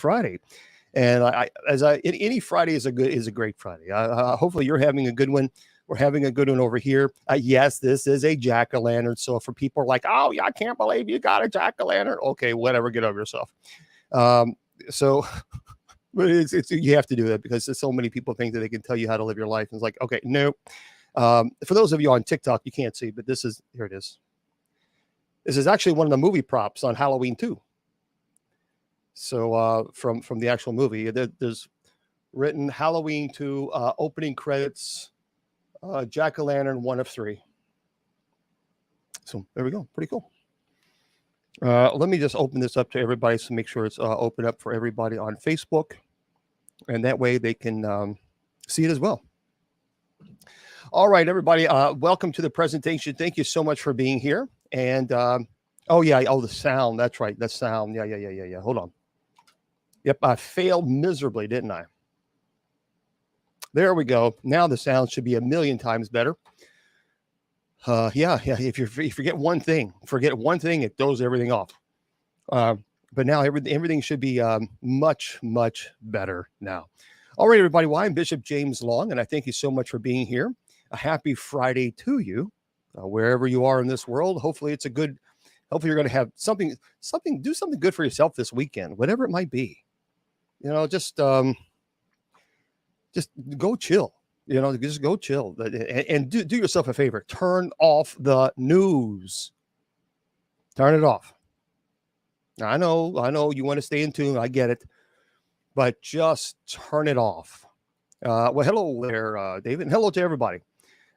Friday. And any Friday is a great Friday. Hopefully you're having a good one. We're having a good one over here. Yes, this is a jack-o'-lantern. So for people like, oh, yeah, I can't believe you got a jack-o'-lantern. Okay, whatever, get over yourself. So but it's you have to do that because so many people think that they can tell you how to live your life. And it's like, okay, no. For those of you on TikTok, you can't see, but here it is. This is actually one of the movie props on Halloween 2. So from the actual movie, there's written Halloween 2 opening credits, jack-o'-lantern 1 of 3. So there we go. Pretty cool. Let me just open this up to everybody to make sure it's open up for everybody on Facebook. And that way they can see it as well. All right, everybody. Welcome to the presentation. Thank you so much for being here. And the sound. That's right. The sound. Yeah. Hold on. Yep, I failed miserably, didn't I? There we go. Now the sound should be a million times better. If you forget one thing, it throws everything off. But now everything should be much, much better now. All right, everybody. Well, I'm Bishop James Long, and I thank you so much for being here. A happy Friday to you, wherever you are in this world. Hopefully you're going to have something, do something good for yourself this weekend, whatever it might be. Just go chill. Just go chill and do yourself a favor. Turn off the news. Turn it off. I know you want to stay in tune. I get it, but just turn it off. Well, hello there, David. And hello to everybody.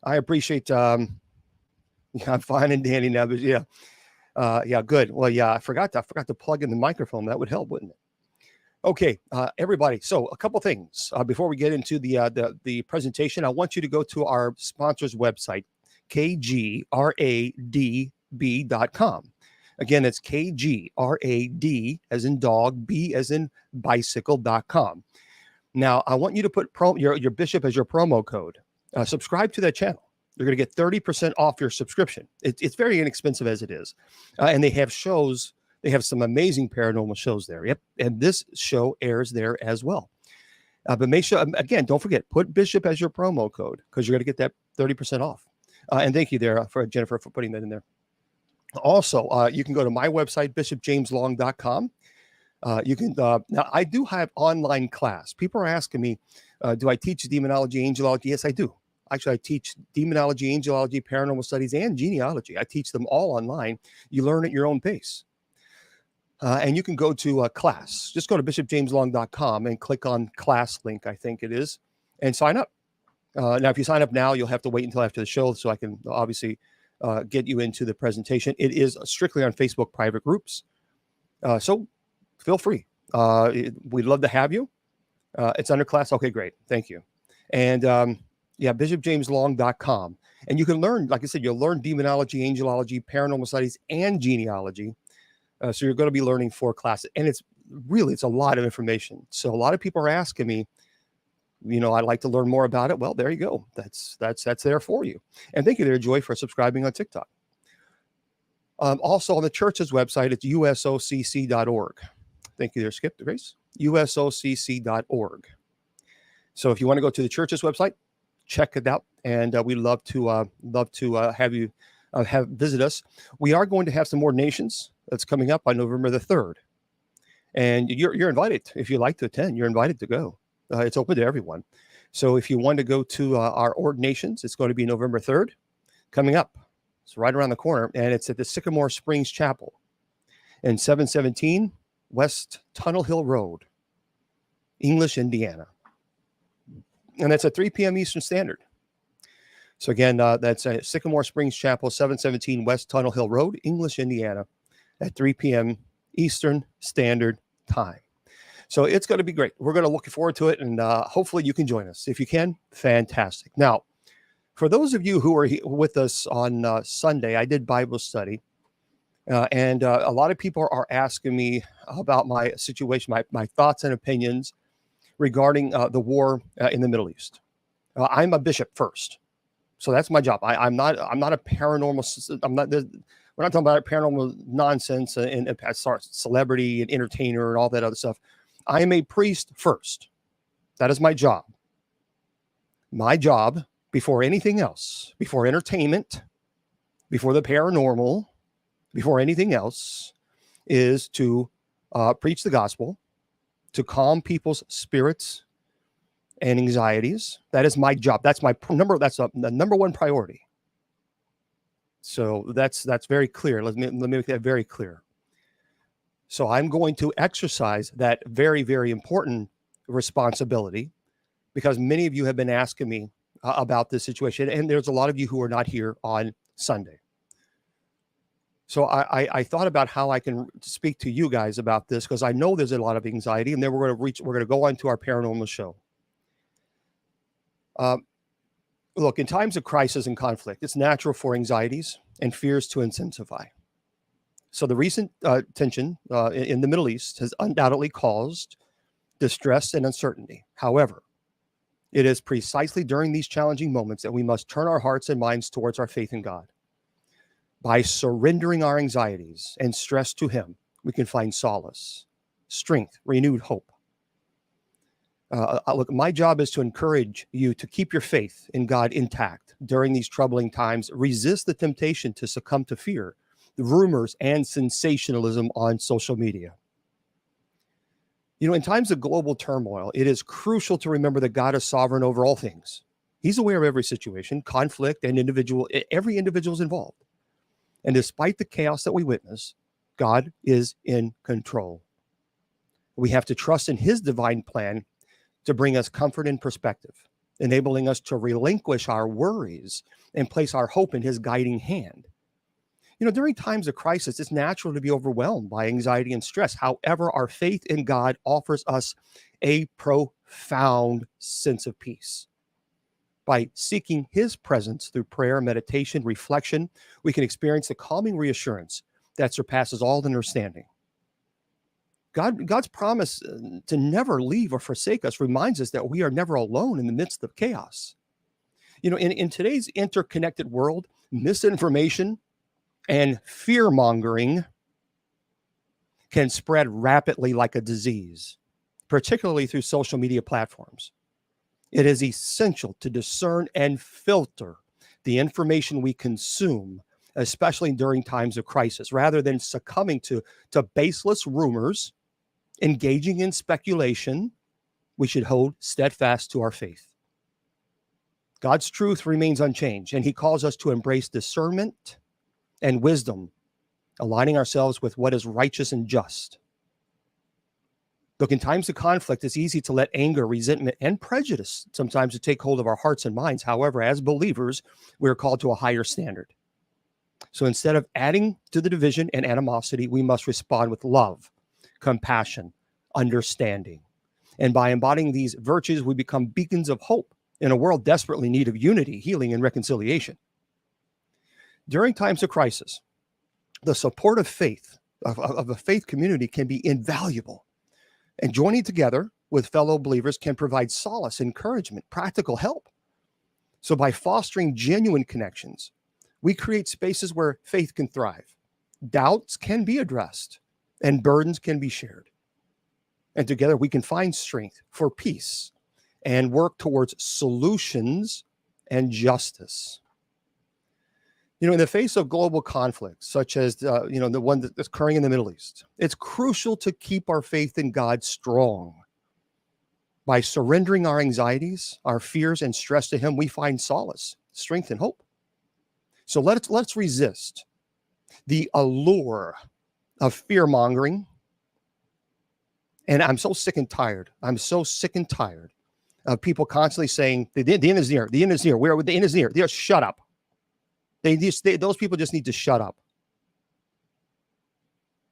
I appreciate. I'm fine and dandy now, but yeah, good. Well, yeah, I forgot to plug in the microphone. That would help, wouldn't it? Okay, everybody. So a couple things before we get into the presentation. I want you to go to our sponsor's website, kgradb.com. Again, it's kgrad as in dog, b as in bicycle.com. Now, I want you to put your bishop as your promo code. Subscribe to that channel. You're going to get 30% off your subscription. It's very inexpensive as it is. And they have shows. They have some amazing paranormal shows there. Yep. And this show airs there as well. But make sure, again, don't forget, put Bishop as your promo code because you're going to get that 30% off. And thank you there for Jennifer for putting that in there. Also, you can go to my website, bishopjameslong.com. You can, now I do have online class. People are asking me, do I teach demonology, angelology? Yes, I do. Actually, I teach demonology, angelology, paranormal studies, and genealogy. I teach them all online. You learn at your own pace. And you can go to a class. Just go to bishopjameslong.com and click on class link, I think it is, and sign up. Now, if you sign up now, you'll have to wait until after the show so I can obviously get you into the presentation. It is strictly on Facebook private groups. So feel free. We'd love to have you. It's under class. Okay, great. Thank you. And bishopjameslong.com. And you can learn, like I said, you'll learn demonology, angelology, paranormal studies, and genealogy. So you're going to be learning 4 classes, and it's a lot of information. So a lot of people are asking me, I'd like to learn more about it. Well, there you go. That's there for you. And thank you there, Joy, for subscribing on TikTok. Also on the church's website, it's usocc.org. Thank you there, Skip the Grace. usocc.org. So if you want to go to the church's website, check it out, and we'd love to have you visit us. We are going to have some ordinations that's coming up on November the 3rd. And you're invited. If you'd like to attend, you're invited to go. It's open to everyone. So if you want to go to our ordinations, it's going to be November 3rd coming up. It's right around the corner. And it's at the Sycamore Springs Chapel in 717 West Tunnel Hill Road, English, Indiana. And that's at 3 p.m. Eastern Standard. So again, that's at Sycamore Springs Chapel, 717 West Tunnel Hill Road, English, Indiana, at 3 p.m. Eastern Standard Time. So it's going to be great. We're going to look forward to it, and hopefully you can join us. If you can, fantastic. Now, for those of you who are with us on Sunday, I did Bible study, and a lot of people are asking me about my situation, my thoughts and opinions regarding the war in the Middle East. I'm a bishop first. So that's my job. I'm not a paranormal. We're not talking about paranormal nonsense and celebrity and entertainer and all that other stuff. I am a priest first. That is my job. My job, before anything else, before entertainment, before the paranormal, before anything else, is to preach the gospel, to calm people's spirits and anxieties. That is my job. That's my the number one priority. So that's very clear. Let me make that very clear. So I'm going to exercise that very, very important responsibility, because many of you have been asking me about this situation, and there's a lot of you who are not here on Sunday. So I thought about how I can speak to you guys about this, because I know there's a lot of anxiety, and then we're going to go on to our paranormal show. Look, in times of crisis and conflict, it's natural for anxieties and fears to intensify. So the recent tension in the Middle East has undoubtedly caused distress and uncertainty. However, it is precisely during these challenging moments that we must turn our hearts and minds towards our faith in God. By surrendering our anxieties and stress to Him, we can find solace, strength, renewed hope. Look, my job is to encourage you to keep your faith in God intact during these troubling times. Resist the temptation to succumb to fear, the rumors, and sensationalism on social media. You know, in times of global turmoil, it is crucial to remember that God is sovereign over all things. He's aware of every situation, conflict, and every individual is involved. And despite the chaos that we witness, God is in control. We have to trust in His divine plan to bring us comfort and perspective, enabling us to relinquish our worries and place our hope in His guiding hand. You know, during times of crisis, it's natural to be overwhelmed by anxiety and stress. However, our faith in God offers us a profound sense of peace. By seeking His presence through prayer, meditation, reflection, we can experience the calming reassurance that surpasses all understanding. God's promise to never leave or forsake us reminds us that we are never alone in the midst of chaos. You know, in today's interconnected world, misinformation and fear-mongering can spread rapidly like a disease, particularly through social media platforms. It is essential to discern and filter the information we consume, especially during times of crisis, rather than succumbing to baseless rumors, engaging in speculation. We should hold steadfast to our faith. God's truth remains unchanged, and He calls us to embrace discernment and wisdom, aligning ourselves with what is righteous and just. Look, in times of conflict, it's easy to let anger, resentment, and prejudice sometimes to take hold of our hearts and minds. However, as believers, we are called to a higher standard. So instead of adding to the division and animosity, we must respond with love, compassion, understanding. And by embodying these virtues, we become beacons of hope in a world desperately in need of unity, healing, and reconciliation. During times of crisis, the support of faith, of a faith community, can be invaluable. And joining together with fellow believers can provide solace, encouragement, practical help. So by fostering genuine connections, we create spaces where faith can thrive, doubts can be addressed, and burdens can be shared. And together we can find strength for peace and work towards solutions and justice. You know, in the face of global conflicts, such as the one that's occurring in the Middle East, it's crucial to keep our faith in God strong. By surrendering our anxieties, our fears, and stress to Him, we find solace, strength, and hope. So let's resist the allure of fear-mongering. And I'm so sick and tired. I'm so sick and tired of people constantly saying, the end is near, the end is near. Where the end is near? Just shut up. Those people just need to shut up.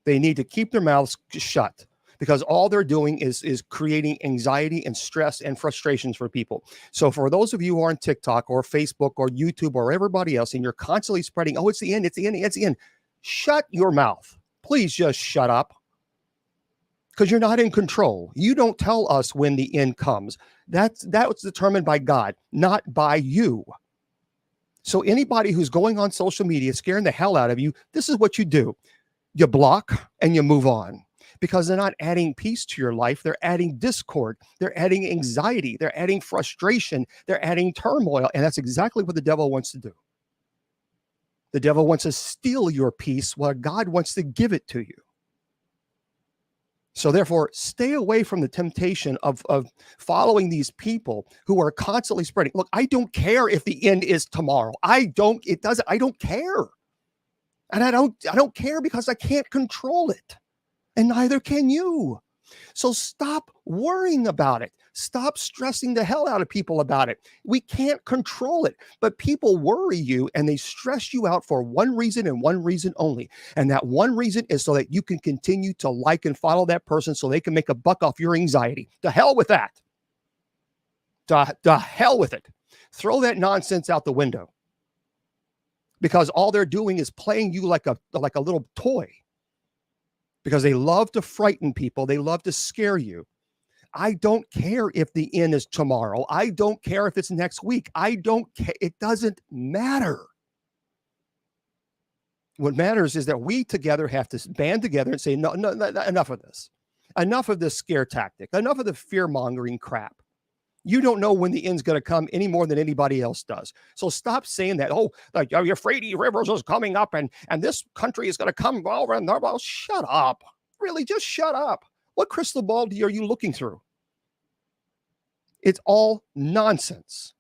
They need to keep their mouths shut, because all they're doing is creating anxiety and stress and frustrations for people. So for those of you who are on TikTok or Facebook or YouTube or everybody else, and you're constantly spreading, oh, it's the end, it's the end, it's the end. Shut your mouth. Please just shut up, because you're not in control. You don't tell us when the end comes. That was determined by God, not by you. So anybody who's going on social media, scaring the hell out of you, this is what you do. You block and you move on. because they're not adding peace to your life. They're adding discord. They're adding anxiety. They're adding frustration. They're adding turmoil. And that's exactly what the devil wants to do. The devil wants to steal your peace while God wants to give it to you. So therefore, stay away from the temptation of following these people who are constantly spreading. Look, I don't care if the end is tomorrow. I don't care. And I don't care because I can't control it. And neither can you. So stop worrying about it. Stop stressing the hell out of people about it. We can't control it, but people worry you and they stress you out for one reason and one reason only. And that one reason is so that you can continue to like and follow that person so they can make a buck off your anxiety. To hell with that. To hell with it. Throw that nonsense out the window. Because all they're doing is playing you like a little toy. Because they love to frighten people. They love to scare you. I don't care if the end is tomorrow. I don't care if it's next week. I don't care. It doesn't matter. What matters is that we together have to band together and say, no, enough of this. Enough of this scare tactic. Enough of the fear-mongering crap. You don't know when the end's going to come any more than anybody else does. So stop saying that, like, your Euphrates Rivers is coming up and this country is going to come over. And well, shut up. Really, just shut up. What crystal ball are you looking through? It's all nonsense.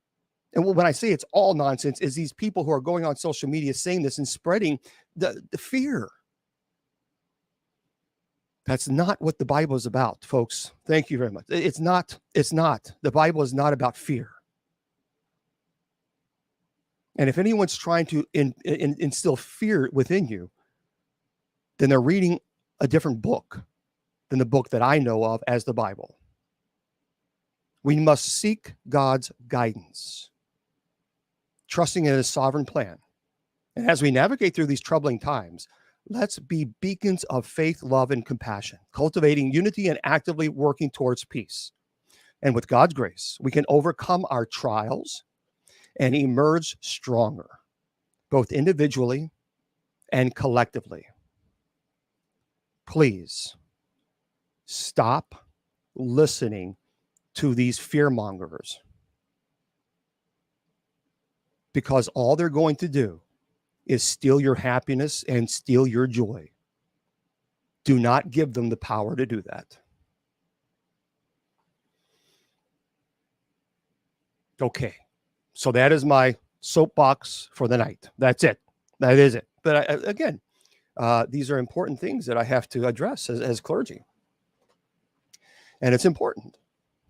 And when I say it's all nonsense, is these people who are going on social media saying this and spreading the fear. That's not what the Bible is about, folks. Thank you very much. It's not. The Bible is not about fear. And if anyone's trying to instill fear within you, then they're reading a different book than the book that I know of as the Bible. We must seek God's guidance, trusting in his sovereign plan. And as we navigate through these troubling times, let's be beacons of faith, love, and compassion, cultivating unity and actively working towards peace. And with God's grace, we can overcome our trials and emerge stronger, both individually and collectively. Please stop listening to these fearmongers, because all they're going to do is steal your happiness and steal your joy. Do not give them the power to do that. Okay, so that is my soapbox for the night. That's it. That is it. But again, these are important things that I have to address as clergy. And it's important.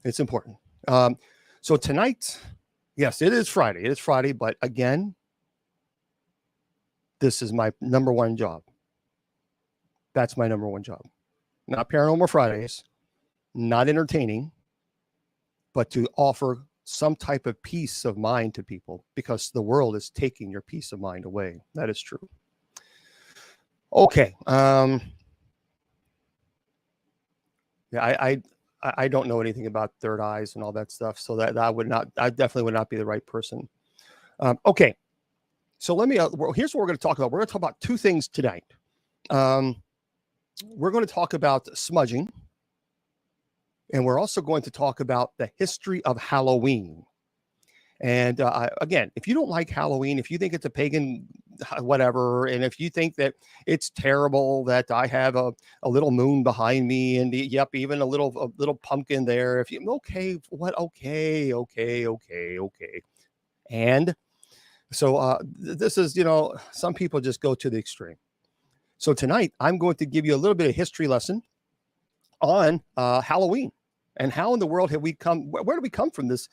It's important. So tonight, yes, it is Friday. It is Friday, but again, this is my number one job. That's my number one job. Not Paranormal Fridays, not entertaining, but to offer some type of peace of mind to people, because the world is taking your peace of mind away. That is true. Okay. Yeah, I don't know anything about third eyes and all that stuff, so that I definitely would not be the right person. Okay, so let me. Here's what we're going to talk about. We're going to talk about two things tonight. We're going to talk about smudging, and we're also going to talk about the history of Halloween. And again, if you don't like Halloween, if you think it's a pagan whatever, and if you think that it's terrible that I have a little moon behind me and even a little pumpkin there, if you okay. And so this is, some people just go to the extreme. So tonight I'm going to give you a little bit of history lesson on Halloween and how in the world have we come? Where do we come from this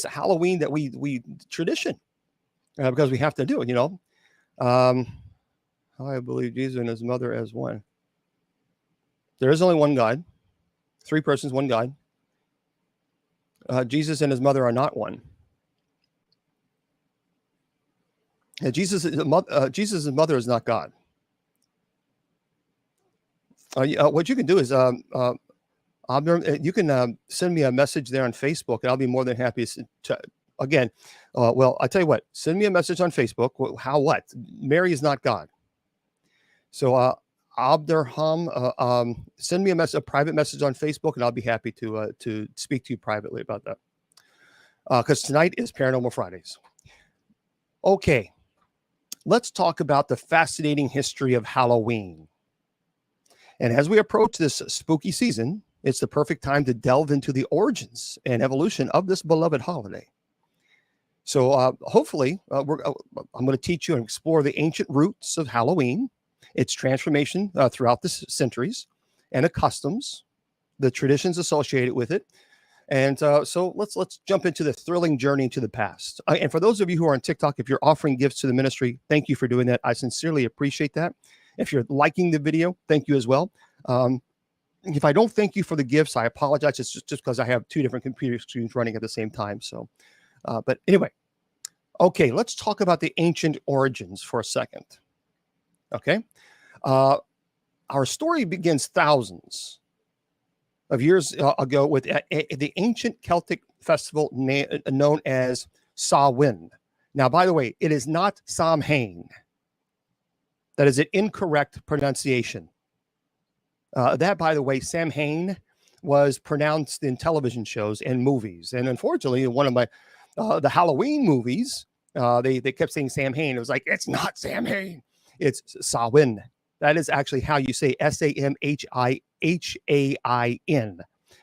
Halloween that we tradition, because we have to do it, I believe Jesus and his mother as one. There is only one God, three persons, one God. Jesus and his mother are not one. Jesus' mother is not God. What you can do is you can send me a message there on Facebook, and I'll be more than happy to again. Well, I tell you what, send me a message on Facebook. What? Mary is not God. So Abderham, send me a private message on Facebook, and I'll be happy to speak to you privately about that. Because tonight is Paranormal Fridays. Okay, let's talk about the fascinating history of Halloween. And as we approach this spooky season, it's the perfect time to delve into the origins and evolution of this beloved holiday. So hopefully, I'm going to teach you and explore the ancient roots of Halloween, its transformation throughout the centuries, and the customs, the traditions associated with it. And so let's jump into the thrilling journey into the past. And for those of you who are on TikTok, if you're offering gifts to the ministry, thank you for doing that. I sincerely appreciate that. If you're liking the video, thank you as well. If I don't thank you for the gifts, I apologize. It's just because I have two different computer screens running at the same time. So, but anyway, okay, let's talk about the ancient origins for a second. Okay, our story begins thousands of years ago with the ancient Celtic festival known as Samhain. Now, by the way, it is not Samhain. That is an incorrect pronunciation. That, by the way, Samhain was pronounced in television shows and movies. And unfortunately, in one of my the Halloween movies, they kept saying Samhain. It was like, it's not Samhain. It's Samhain. That is actually how you say Samhain.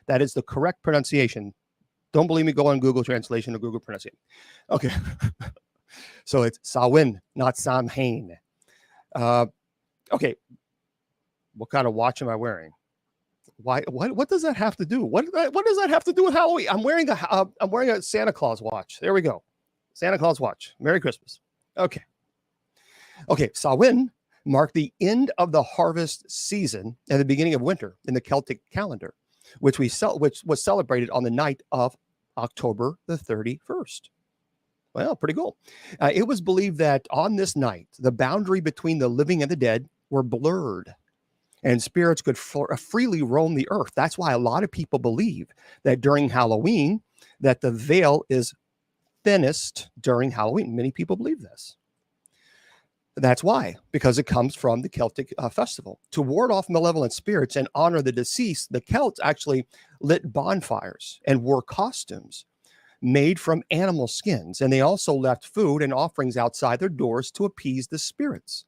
That is the correct pronunciation. Don't believe me? Go on Google Translation or Google Pronunciation. Okay. So it's Samhain, not Samhain. Okay. What kind of watch am I wearing? Why? What does that have to do? What does that have to do with Halloween? I'm wearing a Santa Claus watch. There we go. Santa Claus watch. Merry Christmas. Okay. Samhain marked the end of the harvest season and the beginning of winter in the Celtic calendar, which was celebrated on the night of October the 31st. Well, pretty cool. It was believed that on this night, the boundary between the living and the dead were blurred, and spirits could freely roam the earth. That's why a lot of people believe that during Halloween, that the veil is thinnest during Halloween. Many people believe this. That's why, because it comes from the Celtic festival. To ward off malevolent spirits and honor the deceased, the Celts actually lit bonfires and wore costumes made from animal skins. And they also left food and offerings outside their doors to appease the spirits.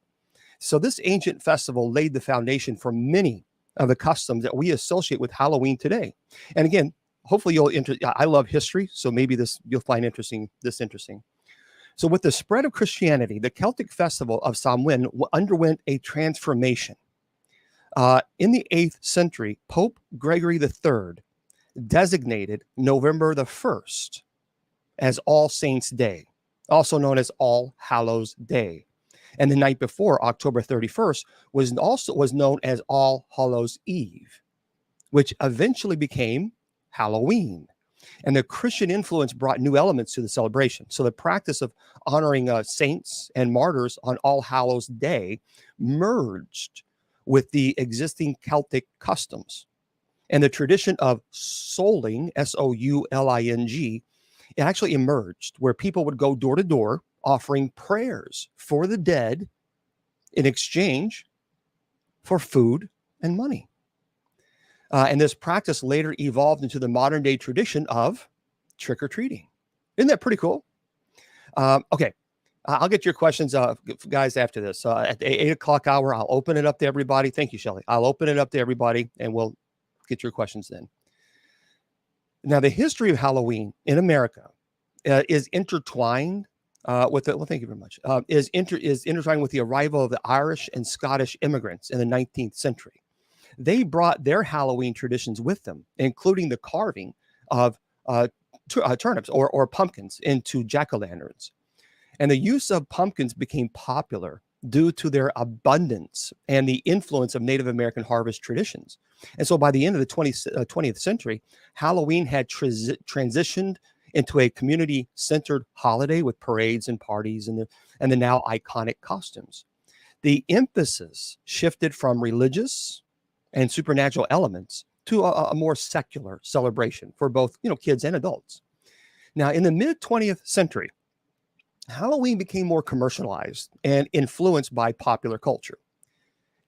So this ancient festival laid the foundation for many of the customs that we associate with Halloween today. And again, hopefully I love history, so maybe you'll find interesting. So with the spread of Christianity, the Celtic festival of Samhain underwent a transformation. In the 8th century, Pope Gregory III designated November the 1st as All Saints' Day, also known as All Hallows' Day. And the night before, October 31st, was known as All Hallows' Eve, which eventually became Halloween. And the Christian influence brought new elements to the celebration. So the practice of honoring saints and martyrs on All Hallows' Day merged with the existing Celtic customs. And the tradition of souling, S-O-U-L-I-N-G, it actually emerged where people would go door to door offering prayers for the dead in exchange for food and money. And this practice later evolved into the modern day tradition of trick-or-treating. Isn't that pretty cool? Okay, I'll get your questions, guys, after this. At the 8 o'clock hour, I'll open it up to everybody. Thank you, Shelley. I'll open it up to everybody, and we'll get your questions then. Now, the history of Halloween in America is intertwined with the, well, thank you very much, is intertwined with the arrival of the Irish and Scottish immigrants in the 19th century. They brought their Halloween traditions with them, including the carving of turnips or pumpkins into jack-o'-lanterns. And the use of pumpkins became popular due to their abundance and the influence of Native American harvest traditions. And so by the end of the 20th century, Halloween had transitioned into a community-centered holiday with parades and parties and the now iconic costumes. The emphasis shifted from religious and supernatural elements to a more secular celebration for both, kids and adults. Now, in the mid-20th century, Halloween became more commercialized and influenced by popular culture.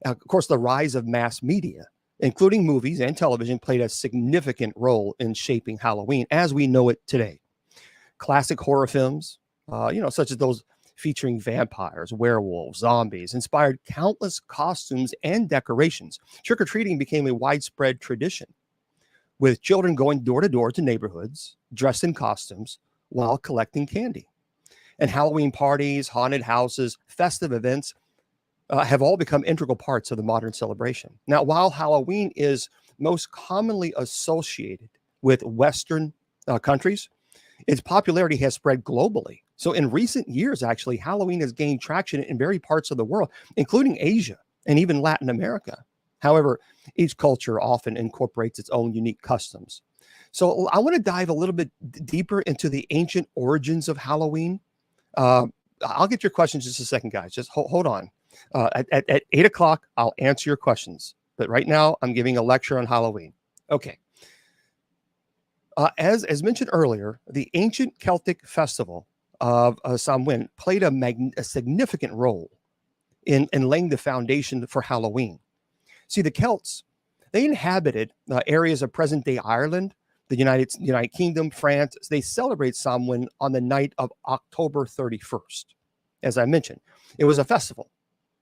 Of course, the rise of mass media, including movies and television, played a significant role in shaping Halloween as we know it today. Classic horror films, such as those featuring vampires, werewolves, zombies, inspired countless costumes and decorations. Trick-or-treating became a widespread tradition, with children going door to door to neighborhoods, dressed in costumes, while collecting candy. And Halloween parties, haunted houses, festive events have all become integral parts of the modern celebration. Now, while Halloween is most commonly associated with Western countries, its popularity has spread globally. So in recent years, actually, Halloween has gained traction in various parts of the world, including Asia and even Latin America. However, each culture often incorporates its own unique customs. So I want to dive a little bit deeper into the ancient origins of Halloween. I'll get your questions in just a second, guys. Just hold on. At 8 o'clock, I'll answer your questions. But right now, I'm giving a lecture on Halloween. Okay. As mentioned earlier, the ancient Celtic festival of Samhain played a significant role in laying the foundation for Halloween. See, the Celts, they inhabited areas of present-day Ireland, the United Kingdom, France. They celebrate Samhain on the night of October 31st. As I mentioned, it was a festival.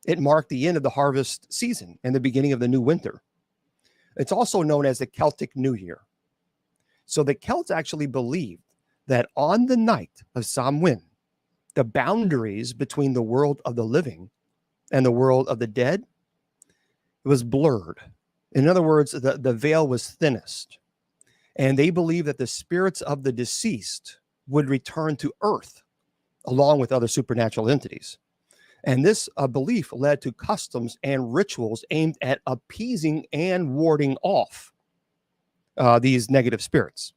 It marked the end of the harvest season and the beginning of the new winter. It's also known as the Celtic New Year. So the Celts actually believed that on the night of Samhain, the boundaries between the world of the living and the world of the dead was blurred. In other words, the veil was thinnest. And they believed that the spirits of the deceased would return to earth along with other supernatural entities. And this belief led to customs and rituals aimed at appeasing and warding off these negative spirits.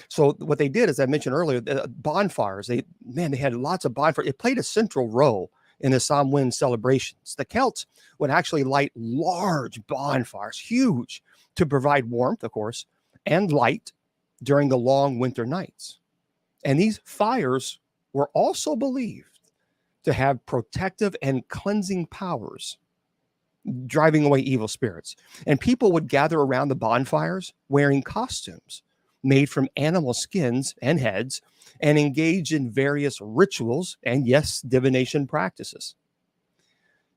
So what they did, as I mentioned earlier, bonfires, they had lots of bonfires. It played a central role in the Samhain celebrations. The Celts would actually light large bonfires, huge, to provide warmth, of course, and light during the long winter nights. And these fires were also believed to have protective and cleansing powers, driving away evil spirits. And people would gather around the bonfires wearing costumes made from animal skins and heads and engage in various rituals and, yes, divination practices.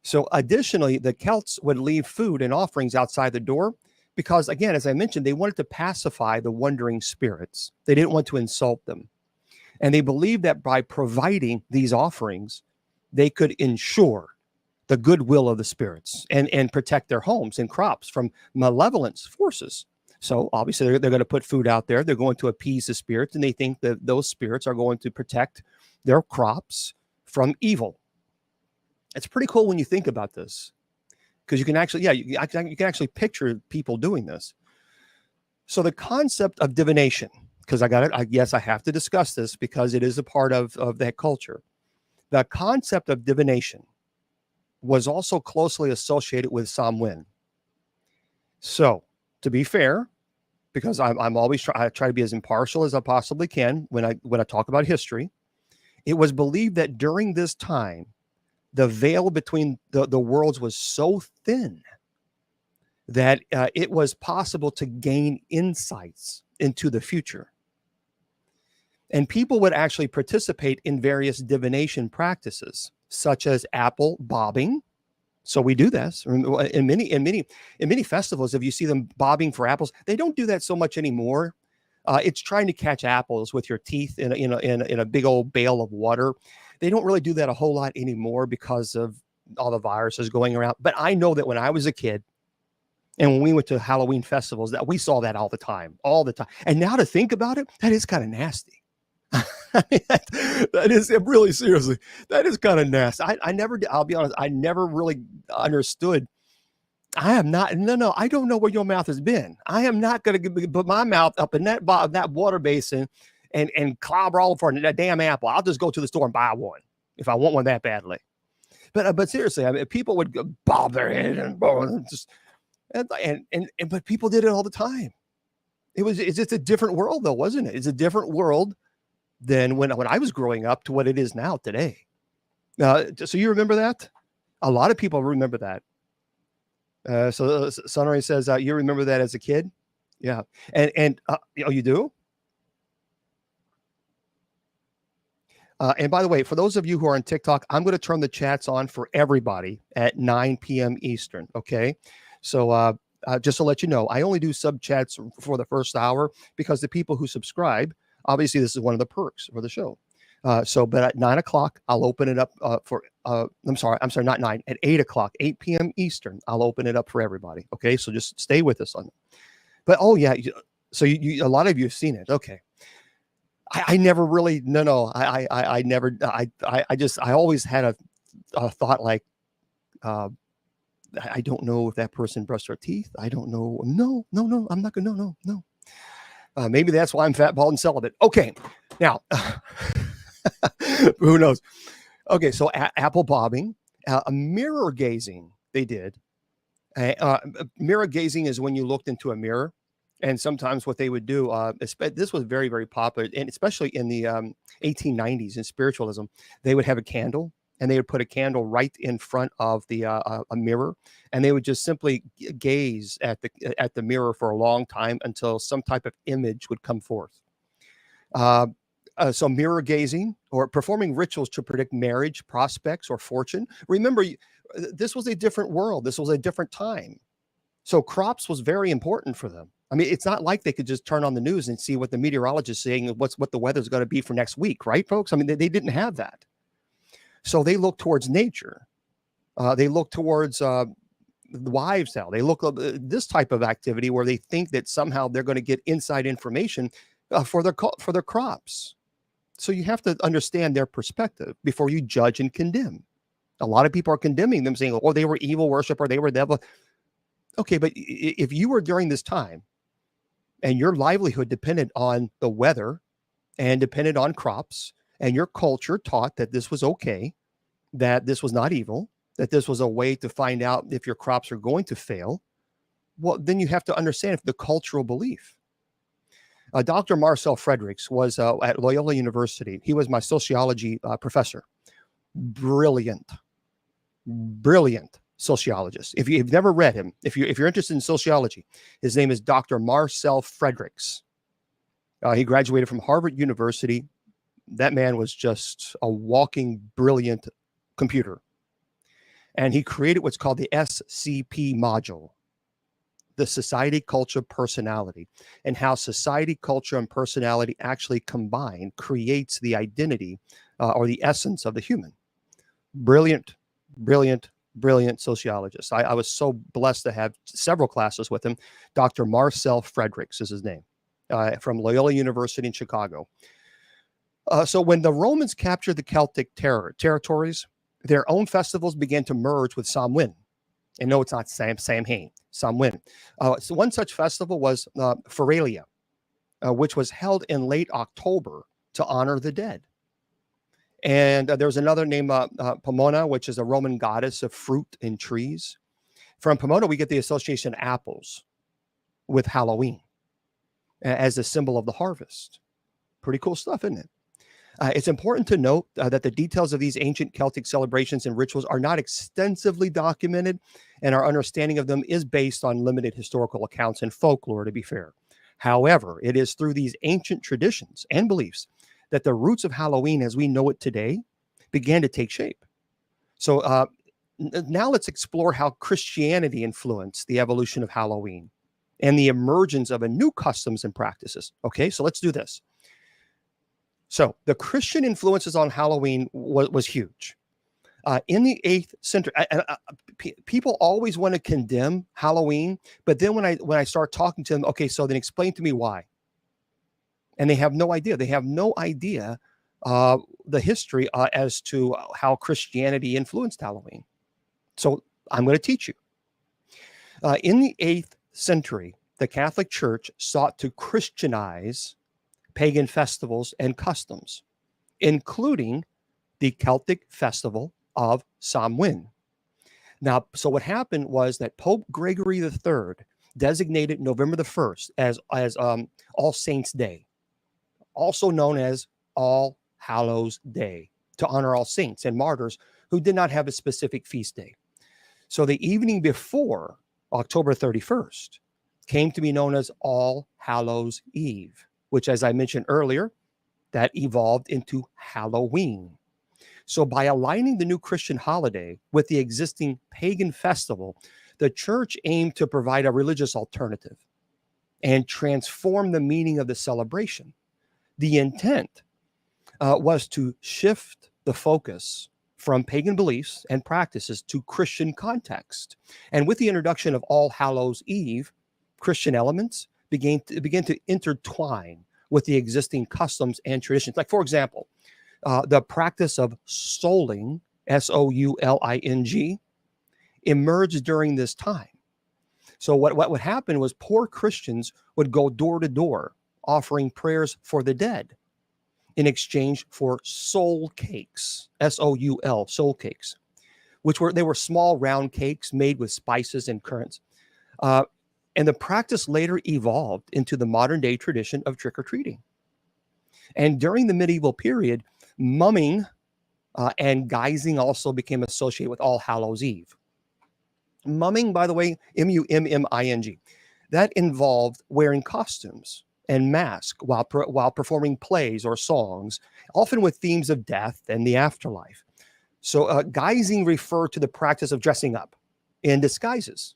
So additionally, the Celts would leave food and offerings outside the door because, again, as I mentioned, they wanted to pacify the wandering spirits. They didn't want to insult them. And they believed that by providing these offerings, they could ensure the goodwill of the spirits and protect their homes and crops from malevolent forces. So obviously they're going to put food out there. They're going to appease the spirits, and they think that those spirits are going to protect their crops from evil. It's pretty cool when you think about this, because you can actually, you can actually picture people doing this. So the concept of divination, because I have to discuss this because it is a part of that culture. The concept of divination was also closely associated with Samhain. So, to be fair, because I'm always I try to be as impartial as I possibly can when I talk about history, it was believed that during this time, the veil between the worlds was so thin that it was possible to gain insights into the future. And people would actually participate in various divination practices, such as apple bobbing. So we do this in many festivals. If you see them bobbing for apples, they don't do that so much anymore. It's trying to catch apples with your teeth in a big old bale of water. They don't really do that a whole lot anymore because of all the viruses going around. But I know that when I was a kid, and when we went to Halloween festivals, that we saw that all the time. And now to think about it, that is kind of nasty. I mean, that is really, seriously, that is kind of nasty. I'll be honest, I never really understood. I don't know where your mouth has been. I am not going to put my mouth up in that water basin and clobber all over that damn apple. I'll just go to the store and buy one if I want one that badly. But seriously, I mean, people would bob their head and just, but people did it all the time. It's just a different world though, wasn't it? It's a different world than when I was growing up to what it is now today. So you remember that? A lot of people remember that. So Sonori says, you remember that as a kid? Yeah. And oh, you do? And by the way, for those of you who are on TikTok, I'm going to turn the chats on for everybody at 9 p.m. Eastern. Okay. So just to let you know, I only do sub chats for the first hour because the people who subscribe, obviously, this is one of the perks for the show. But at 9 o'clock, I'll open it up I'm sorry, not 9, at 8 o'clock, 8 p.m. Eastern, I'll open it up for everybody. Okay. So just stay with us on it. But oh, yeah. So a lot of you have seen it. Okay. I never really, no, I never, I always had a thought like, I don't know if that person brushed their teeth. I don't know. No, I'm not going to, no. Maybe that's why I'm fat, bald, and celibate. Okay. Now, who knows? Okay. So apple bobbing, mirror gazing, they did. Mirror gazing is when you looked into a mirror. And sometimes what they would do, this was very, very popular, and especially in the 1890s in spiritualism, they would have a candle, and they would put a candle right in front of the a mirror, and they would just simply gaze at the mirror for a long time until some type of image would come forth. So mirror gazing or performing rituals to predict marriage, prospects, or fortune. Remember, this was a different world. This was a different time. So crops was very important for them. I mean, it's not like they could just turn on the news and see what the meteorologist is saying, what the weather's going to be for next week, right, folks? I mean, they didn't have that. So they look towards nature. They look towards the wives' tale. They look at this type of activity where they think that somehow they're going to get inside information for their crops. So you have to understand their perspective before you judge and condemn. A lot of people are condemning them, saying, "Oh, they were evil worshiper, they were devil." Okay, but if you were during this time and your livelihood depended on the weather and depended on crops, and your culture taught that this was okay, that this was not evil, that this was a way to find out if your crops are going to fail, well, then you have to understand the cultural belief. Dr. Marcel Fredericks was at Loyola University. He was my sociology professor. Brilliant sociologist. If you've never read him, if you're interested in sociology, his name is Dr. Marcel Fredericks. He graduated from Harvard University. That man was just a walking brilliant computer. And he created what's called the SCP module, the society, culture, personality, and how society, culture, and personality actually combine creates the identity or the essence of the human. Brilliant sociologist. I was so blessed to have several classes with him. Dr. Marcel Fredericks is his name, from Loyola University in Chicago. So when the Romans captured the Celtic territories, their own festivals began to merge with Samhain. And no, it's not Samhain, Samhain. So one such festival was Feralia, which was held in late October to honor the dead. And there's another named Pomona, which is a Roman goddess of fruit and trees. From Pomona, we get the association of apples with Halloween as a symbol of the harvest. Pretty cool stuff, isn't it? It's important to note that the details of these ancient Celtic celebrations and rituals are not extensively documented, and our understanding of them is based on limited historical accounts and folklore, to be fair. However, it is through these ancient traditions and beliefs that the roots of Halloween as we know it today began to take shape. So now let's explore how Christianity influenced the evolution of Halloween and the emergence of a new customs and practices. Okay, so let's do this. So the Christian influences on Halloween was huge. In the 8th century, people always want to condemn Halloween, but then when I start talking to them, okay, so then explain to me why. And they have no idea. They have no idea the history as to how Christianity influenced Halloween. So I'm going to teach you. In the 8th century, the Catholic Church sought to Christianize pagan festivals and customs, including the Celtic festival of Samhain. Now, so what happened was that Pope Gregory III designated November the 1st as All Saints' Day, also known as All Hallows' Day, to honor all saints and martyrs who did not have a specific feast day. So the evening before October 31st, came to be known as All Hallows Eve, which, as I mentioned earlier, that evolved into Halloween. So by aligning the new Christian holiday with the existing pagan festival, the church aimed to provide a religious alternative and transform the meaning of the celebration. The intent was to shift the focus from pagan beliefs and practices to Christian context. And with the introduction of All Hallows Eve, Christian elements began to intertwine with the existing customs and traditions. Like, for example, the practice of souling, Souling, emerged during this time. So what would happen was poor Christians would go door to door offering prayers for the dead in exchange for soul cakes, Soul, soul cakes, which were small round cakes made with spices and currants. And the practice later evolved into the modern day tradition of trick-or-treating. And during the medieval period, mumming and guising also became associated with All Hallows Eve. Mumming, by the way, Mumming, that involved wearing costumes and masks while performing plays or songs, often with themes of death and the afterlife. So guising referred to the practice of dressing up in disguises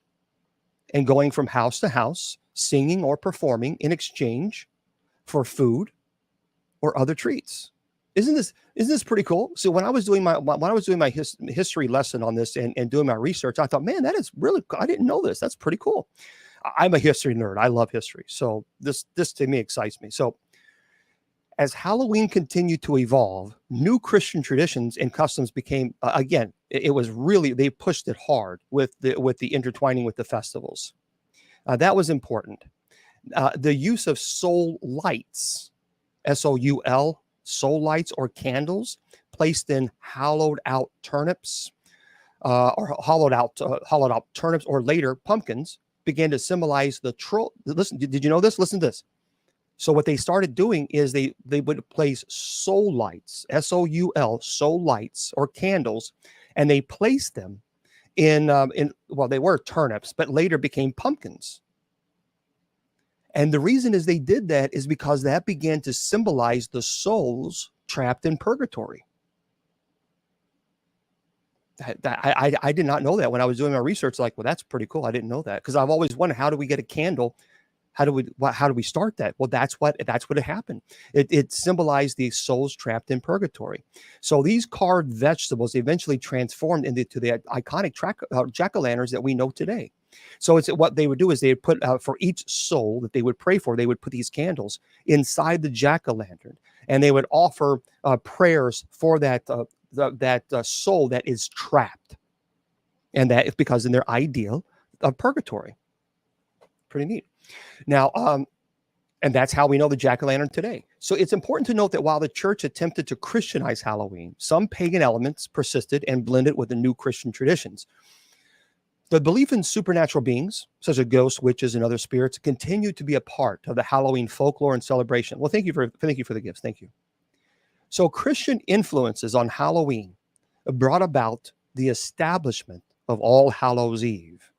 and going from house to house, singing or performing in exchange for food or other treats. Isn't this pretty cool? So when I was doing my history lesson on this and doing my research, I thought, man, that is really cool. I didn't know this. That's pretty cool. I'm a history nerd. I love history. So this to me excites me. So as Halloween continued to evolve, new Christian traditions and customs became, again, it was really, they pushed it hard with the intertwining with the festivals. That was important. The use of soul lights, Soul, soul lights or candles placed in hollowed out turnips or hollowed out turnips or later pumpkins began to symbolize the troll. Listen, did you know this? Listen to this. So what they started doing is they would place soul lights, Soul, soul lights or candles, and they placed them in they were turnips, but later became pumpkins. And the reason is they did that is because that began to symbolize the souls trapped in purgatory. I did not know that when I was doing my research. Like, well, that's pretty cool. I didn't know that because I've always wondered, how do we get a candle? How do we start that? Well, that's what had happened. It symbolized the souls trapped in purgatory. So these carved vegetables eventually transformed into the iconic jack-o'-lanterns that we know today. So it's what they would do is they would put for each soul that they would pray for, they would put these candles inside the jack-o'-lantern, and they would offer prayers for that soul that is trapped, and that is because in their ideal of purgatory. Pretty neat. Now, and that's how we know the jack-o'-lantern today. So it's important to note that while the church attempted to Christianize Halloween, some pagan elements persisted and blended with the new Christian traditions. The belief in supernatural beings, such as ghosts, witches, and other spirits, continued to be a part of the Halloween folklore and celebration. Well, thank you for the gifts. Thank you. So Christian influences on Halloween brought about the establishment of All Hallows Eve,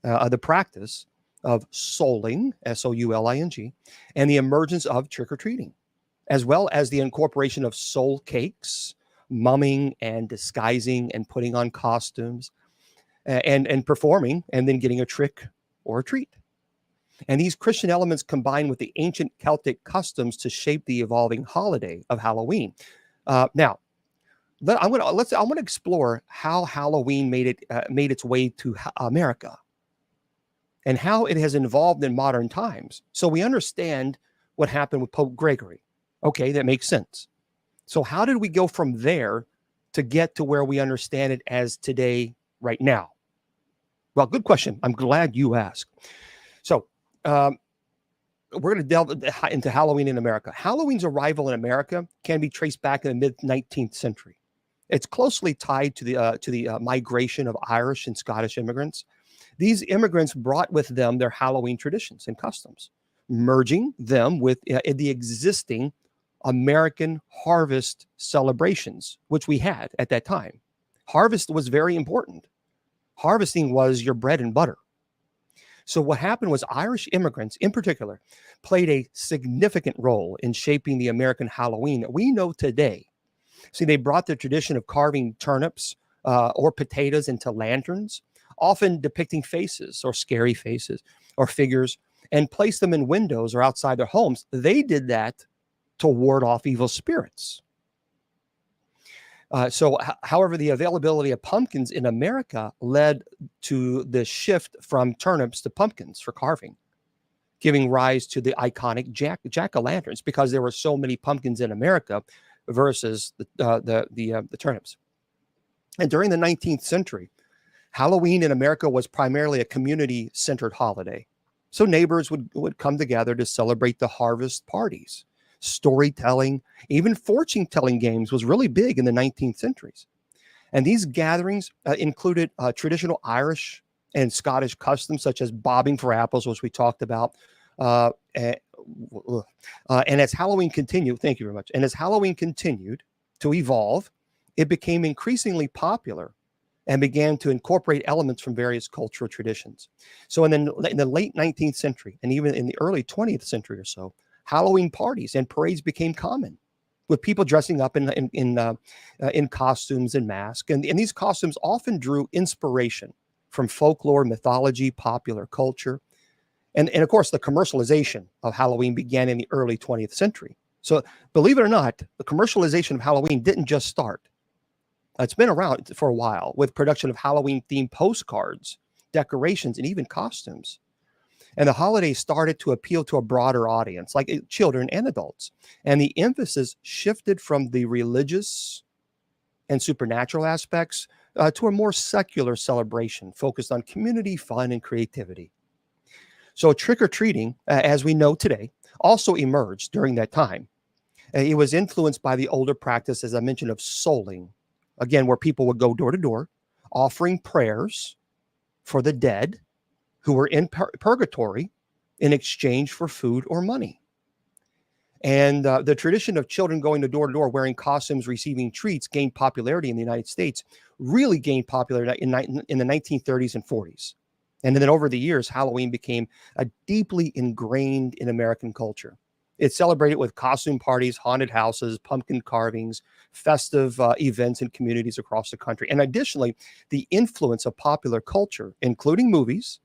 the practice of souling, Souling, and the emergence of trick-or-treating, as well as the incorporation of soul cakes, mumming and disguising and putting on costumes, and performing and then getting a trick or a treat. And these Christian elements combine with the ancient Celtic customs to shape the evolving holiday of Halloween. Now, I want to explore how Halloween made its way to America and how it has evolved in modern times. So we understand what happened with Pope Gregory. Okay, that makes sense. So how did we go from there to get to where we understand it as today, right now? Well, good question. I'm glad you asked. So we're going to delve into Halloween in America. Halloween's arrival in America can be traced back in the mid-19th century. It's closely tied to the migration of Irish and Scottish immigrants. These immigrants brought with them their Halloween traditions and customs, merging them with the existing American harvest celebrations, which we had at that time. Harvest was very important. Harvesting was your bread and butter. So what happened was Irish immigrants in particular played a significant role in shaping the American Halloween that we know today. See, they brought the tradition of carving turnips or potatoes into lanterns, often depicting faces or scary faces or figures, and placed them in windows or outside their homes. They did that to ward off evil spirits. However, the availability of pumpkins in America led to the shift from turnips to pumpkins for carving, giving rise to the iconic jack-o'-lanterns, because there were so many pumpkins in America versus the turnips. And during the 19th century, Halloween in America was primarily a community-centered holiday. So neighbors would come together to celebrate the harvest parties. Storytelling, even fortune-telling games was really big in the 19th centuries. And these gatherings included traditional Irish and Scottish customs, such as bobbing for apples, which we talked about. And as Halloween continued, thank you very much. And as Halloween continued to evolve, it became increasingly popular and began to incorporate elements from various cultural traditions. So in the late 19th century, and even in the early 20th century or so, Halloween parties and parades became common, with people dressing up in costumes and masks. And these costumes often drew inspiration from folklore, mythology, popular culture. And of course, the commercialization of Halloween began in the early 20th century. So believe it or not, the commercialization of Halloween didn't just start. It's been around for a while, with production of Halloween-themed postcards, decorations, and even costumes. And the holiday started to appeal to a broader audience, like children and adults. And the emphasis shifted from the religious and supernatural aspects to a more secular celebration focused on community fun and creativity. So trick-or-treating, as we know today, also emerged during that time. It was influenced by the older practice, as I mentioned, of souling, again, where people would go door to door, offering prayers for the dead who were in purgatory in exchange for food or money. And the tradition of children going to door wearing costumes, receiving treats, gained popularity in the United States, really gained popularity in the 1930s and 40s. And then over the years, Halloween became deeply ingrained in American culture. It's celebrated with costume parties, haunted houses, pumpkin carvings, festive events in communities across the country. And additionally, the influence of popular culture, including movies,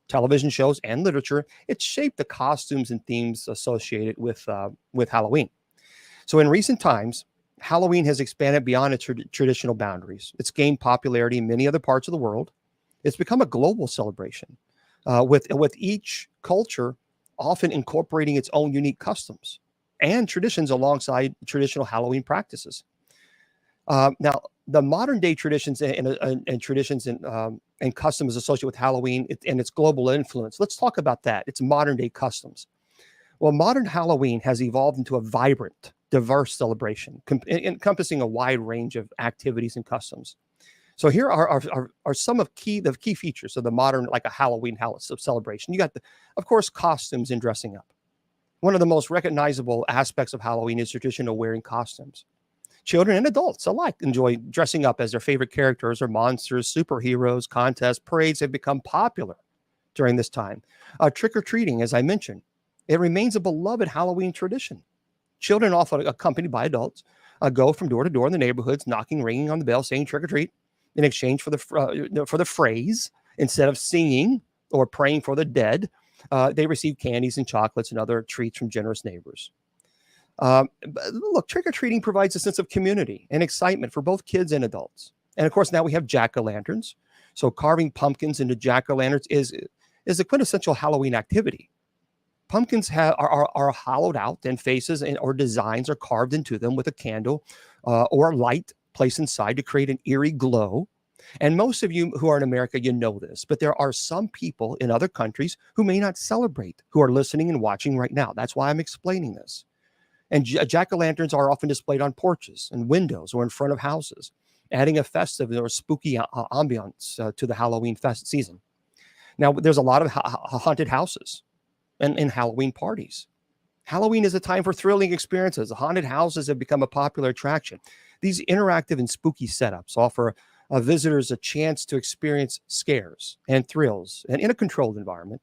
television shows, and literature, it shaped the costumes and themes associated with Halloween. So in recent times, Halloween has expanded beyond its traditional boundaries. It's gained popularity in many other parts of the world. It's become a global celebration, with each culture often incorporating its own unique customs and traditions alongside traditional Halloween practices. Now, the modern day traditions and traditions and customs associated with Halloween and its global influence. Let's talk about that. It's modern day customs. Well, modern Halloween has evolved into a vibrant, diverse celebration encompassing a wide range of activities and customs. So here are some of the key features of the modern, like a Halloween celebration. You got, of course, costumes and dressing up. One of the most recognizable aspects of Halloween is the tradition of wearing costumes. Children and adults alike enjoy dressing up as their favorite characters or monsters. Superheroes, contests, parades have become popular during this time. Trick-or-treating, as I mentioned, it remains a beloved Halloween tradition. Children, often accompanied by adults, go from door to door in the neighborhoods, knocking, ringing on the bell, saying trick-or-treat, in exchange for the phrase. Instead of singing or praying for the dead, they receive candies and chocolates and other treats from generous neighbors. Look, trick-or-treating provides a sense of community and excitement for both kids and adults. And of course, now we have jack-o'-lanterns. So carving pumpkins into jack-o'-lanterns is a quintessential Halloween activity. Pumpkins are hollowed out, and faces or designs are carved into them with a candle or light placed inside to create an eerie glow. And most of you who are in America, you know this, but there are some people in other countries who may not celebrate, who are listening and watching right now. That's why I'm explaining this. And jack-o'-lanterns are often displayed on porches and windows or in front of houses, adding a festive or spooky ambiance to the Halloween season. Now, there's a lot of haunted houses and Halloween parties. Halloween is a time for thrilling experiences. Haunted houses have become a popular attraction. These interactive and spooky setups offer visitors a chance to experience scares and thrills and in a controlled environment.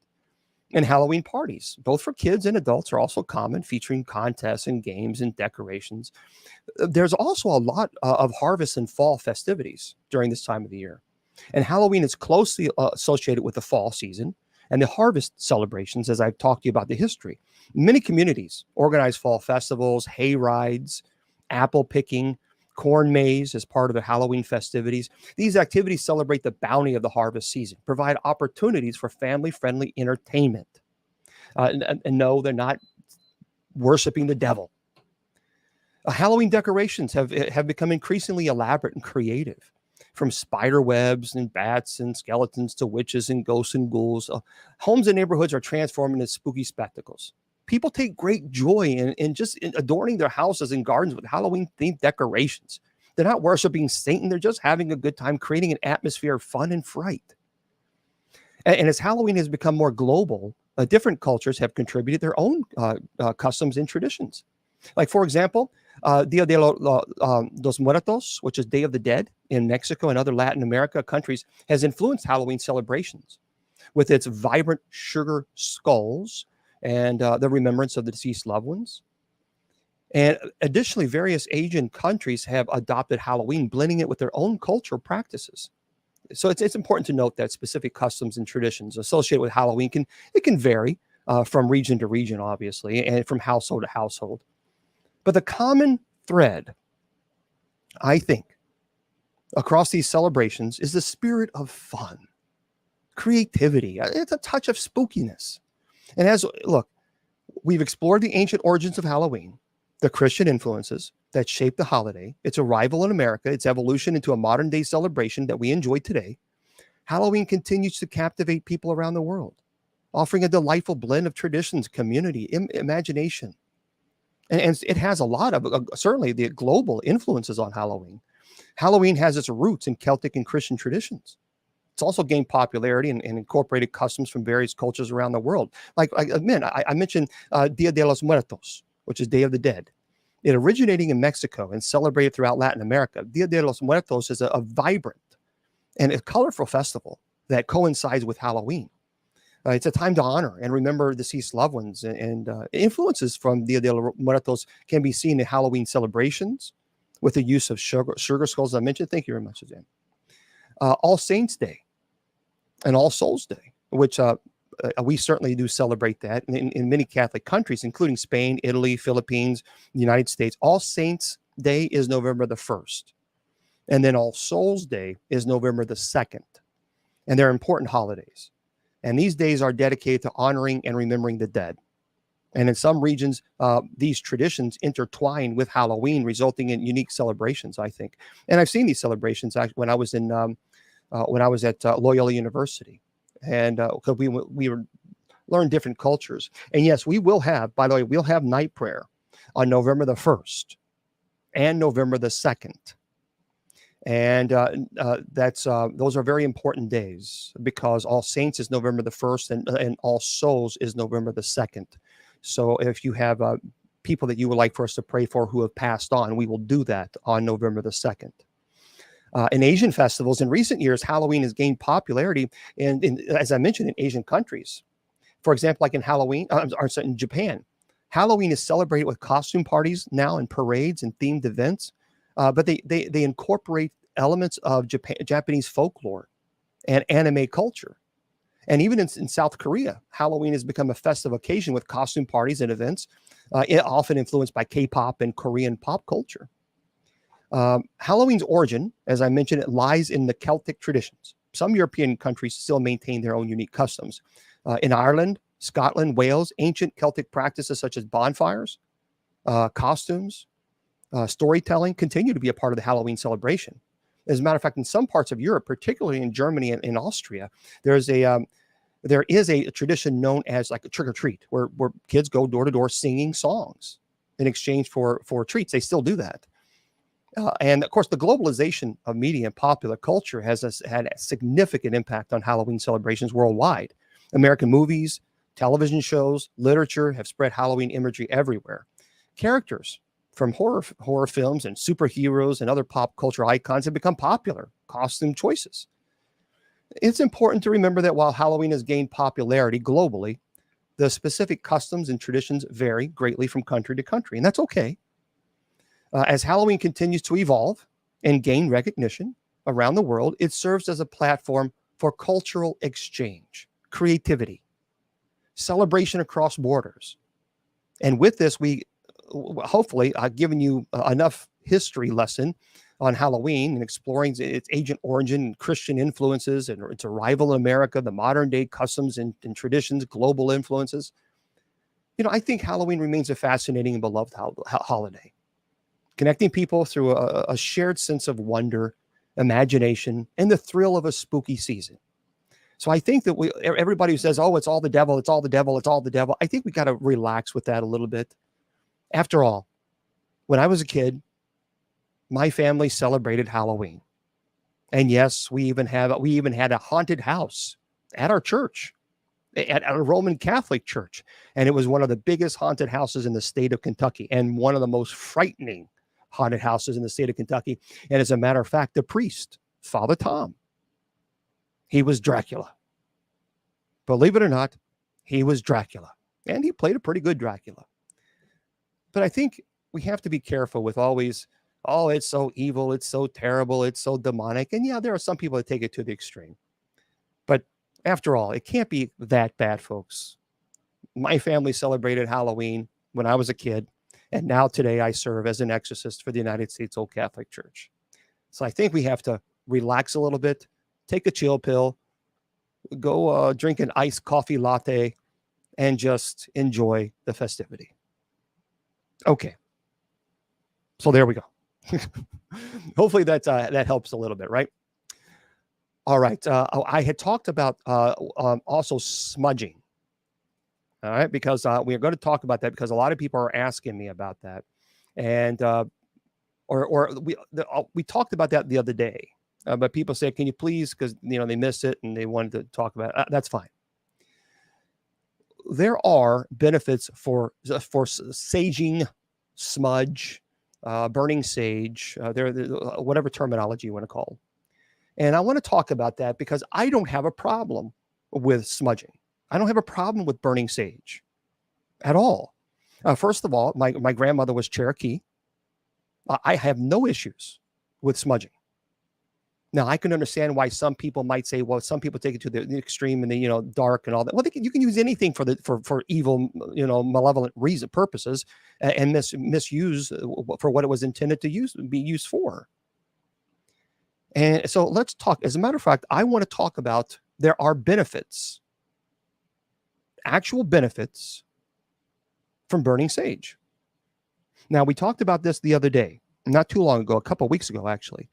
And Halloween parties, both for kids and adults, are also common, featuring contests and games and decorations. There's also a lot of harvest and fall festivities during this time of the year. And Halloween is closely associated with the fall season and the harvest celebrations, as I've talked to you about the history. Many communities organize fall festivals, hay rides, apple picking, corn maze as part of the Halloween festivities. These activities celebrate the bounty of the harvest season, provide opportunities for family-friendly entertainment. And no, they're not worshiping the devil. Halloween decorations have become increasingly elaborate and creative, from spider webs and bats and skeletons to witches and ghosts and ghouls. Homes and neighborhoods are transformed into spooky spectacles. People take great joy in adorning their houses and gardens with Halloween-themed decorations. They're not worshiping Satan. They're just having a good time, creating an atmosphere of fun and fright. And as Halloween has become more global, different cultures have contributed their own customs and traditions. Like, for example, Dia de los Muertos, which is Day of the Dead in Mexico and other Latin America countries, has influenced Halloween celebrations with its vibrant sugar skulls and the remembrance of the deceased loved ones. And additionally, various Asian countries have adopted Halloween, blending it with their own cultural practices. So it's important to note that specific customs and traditions associated with Halloween can vary from region to region, obviously, and from household to household. But the common thread, I think, across these celebrations is the spirit of fun, creativity. It's a touch of spookiness. And look, we've explored the ancient origins of Halloween, the Christian influences that shaped the holiday, its arrival in America, its evolution into a modern day celebration that we enjoy today. Halloween continues to captivate people around the world, offering a delightful blend of traditions, community, imagination. And it has a lot of, certainly the global influences on Halloween. Halloween has its roots in Celtic and Christian traditions. It's also gained popularity and incorporated customs from various cultures around the world. I mentioned Dia de los Muertos, which is Day of the Dead. It originating in Mexico and celebrated throughout Latin America. Dia de los Muertos is a vibrant and a colorful festival that coincides with Halloween. It's a time to honor and remember deceased loved ones, and influences from Dia de los Muertos can be seen in Halloween celebrations with the use of sugar skulls, as I mentioned. Thank you very much, Suzanne. All Saints Day and All Souls Day, which we certainly do celebrate that in many Catholic countries, including Spain, Italy, Philippines, the United States. All Saints Day is November the 1st. And then All Souls Day is November the 2nd. And they're important holidays. And these days are dedicated to honoring and remembering the dead. And in some regions, these traditions intertwine with Halloween, resulting in unique celebrations, I think. And I've seen these celebrations when I was at Loyola University, and because we learned different cultures. And yes, we will have, by the way, we'll have night prayer on November the 1st and November the 2nd. And those are very important days, because All Saints is November the 1st and All Souls is November the 2nd. So if you have people that you would like for us to pray for who have passed on, we will do that on November the 2nd. In Asian festivals, in recent years, Halloween has gained popularity, as I mentioned, in Asian countries. For example, like in Japan, Halloween is celebrated with costume parties now and parades and themed events. But they incorporate elements of Japanese folklore and anime culture. And even in South Korea, Halloween has become a festive occasion with costume parties and events, often influenced by K-pop and Korean pop culture. Halloween's origin, as I mentioned, it lies in the Celtic traditions. Some European countries still maintain their own unique customs. In Ireland, Scotland, Wales, ancient Celtic practices such as bonfires, costumes, storytelling continue to be a part of the Halloween celebration. As a matter of fact, in some parts of Europe, particularly in Germany and in Austria, there is a tradition known as like a trick or treat, where kids go door to door singing songs in exchange for treats. They still do that. And of course, the globalization of media and popular culture has had a significant impact on Halloween celebrations worldwide. American movies, television shows, literature have spread Halloween imagery everywhere. Characters from horror films and superheroes and other pop culture icons have become popular costume choices. It's important to remember that while Halloween has gained popularity globally, the specific customs and traditions vary greatly from country to country, and that's okay. As Halloween continues to evolve and gain recognition around the world, it serves as a platform for cultural exchange, creativity, celebration across borders. And with this, we hopefully I've given you enough history lesson on Halloween and exploring its ancient origin and Christian influences and its arrival in America, the modern day customs and traditions, global influences. I think Halloween remains a fascinating and beloved holiday, connecting people through a shared sense of wonder, imagination, and the thrill of a spooky season. So I think that everybody who says, oh, it's all the devil, it's all the devil, it's all the devil, I think we got to relax with that a little bit. After all, when I was a kid, my family celebrated Halloween. And yes, we even had a haunted house at our church, at a Roman Catholic church. And it was one of the biggest haunted houses in the state of Kentucky and one of the most frightening haunted houses in the state of Kentucky. And as a matter of fact, the priest, Father Tom, he was Dracula. Believe it or not, he was Dracula. And he played a pretty good Dracula. But I think we have to be careful with always, oh, it's so evil, it's so terrible, it's so demonic. And yeah, there are some people that take it to the extreme. But after all, it can't be that bad, folks. My family celebrated Halloween when I was a kid. And now today I serve as an exorcist for the United States Old Catholic Church. So I think we have to relax a little bit, take a chill pill, go drink an iced coffee latte, and just enjoy the festivity. Okay. So there we go. Hopefully that helps a little bit, right? All right. I had talked about also smudging. All right, because we are going to talk about that because a lot of people are asking me about that, and we talked about that the other day, but people say, "Can you please?" Because they missed it and they wanted to talk about it. That's fine. There are benefits for saging, smudge, burning sage, whatever terminology you want to call, and I want to talk about that because I don't have a problem with smudging. I don't have a problem with burning sage at all. First of all, my grandmother was Cherokee. I have no issues with smudging. Now, I can understand why some people might say, well, some people take it to the extreme and the dark and all that. Well, you can use anything for evil, malevolent purposes, and misuse for what it was intended to be used for. And so let's talk. As a matter of fact, I want to talk about there are benefits. Actual benefits from burning sage. Now, we talked about this the other day, not too long ago, a couple of weeks ago, actually.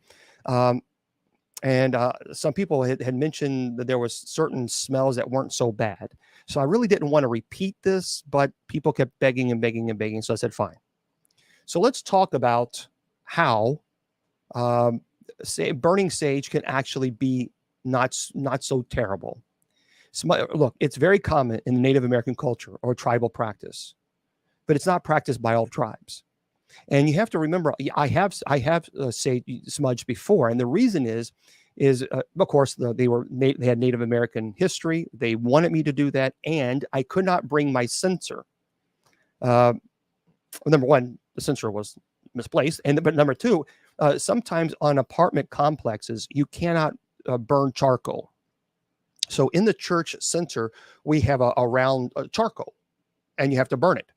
And some people had mentioned that there was certain smells that weren't so bad. So I really didn't want to repeat this, but people kept begging and begging and begging. So I said, fine. So let's talk about how burning sage can actually be not so terrible. Look, it's very common in the Native American culture or tribal practice, but it's not practiced by all tribes. And you have to remember, I have sage smudged before, and the reason is of course they had Native American history. They wanted me to do that, and I could not bring my censer. Number one, the censer was misplaced, but number two, sometimes on apartment complexes you cannot burn charcoal. So in the church center, we have a round charcoal, and you have to burn it.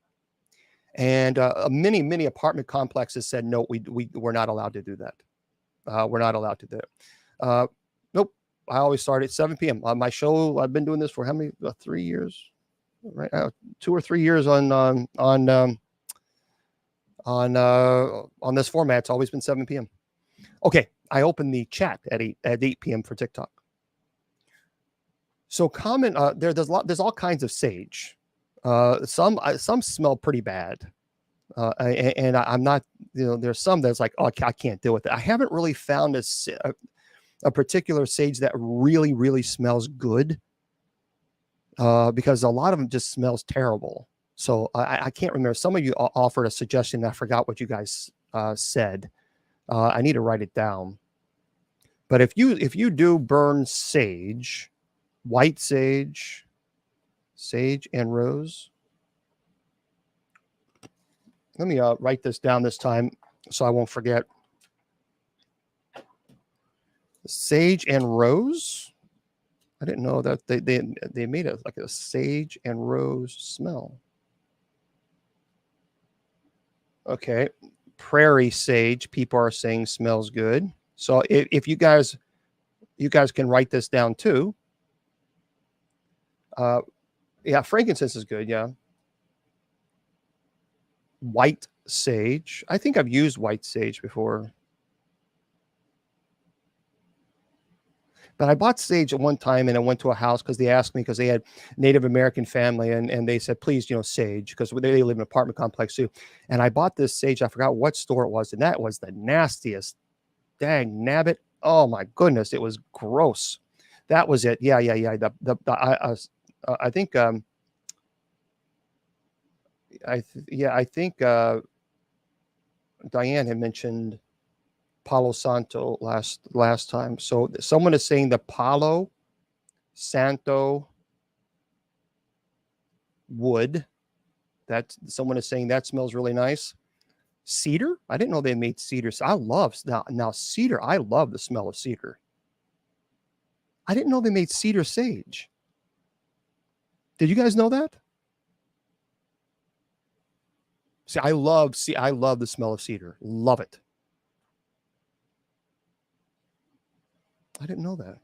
And many apartment complexes said, no, we're not allowed to do that. We're not allowed to do it. Nope. I always start at 7 p.m. On my show, I've been doing this for how many? 3 years, right now, 2 or 3 years on this format. It's always been 7 p.m. Okay, I opened the chat at 8 p.m. for TikTok. So there's all kinds of sage. Some smell pretty bad. And I'm not, there's some that's like, oh, I can't deal with it. I haven't really found a particular sage that really, really smells good, because a lot of them just smells terrible. So I can't remember. Some of you offered a suggestion. I forgot what you guys said. I need to write it down. But if you do burn sage, white sage, sage and rose. Let me write this down this time so I won't forget. Sage and rose. I didn't know that they made it like a sage and rose smell. Okay, prairie sage. People are saying smells good. So if you guys can write this down too. Yeah, frankincense is good. Yeah. White sage. I think I've used white sage before. But I bought sage at one time, and I went to a house because they asked me, because they had Native American family, and they said, please, sage, because they live in an apartment complex too. And I bought this sage. I forgot what store it was, and that was the nastiest. Dang nabbit. Oh my goodness, it was gross. That was it. Yeah. I think I think Diane had mentioned Palo Santo last time. So someone is saying the Palo Santo wood. That someone is saying that smells really nice. Cedar? I didn't know they made cedar. I love now cedar. I love the smell of cedar. I didn't know they made cedar sage. Did you guys know that? See, I love the smell of cedar. Love it. I didn't know that.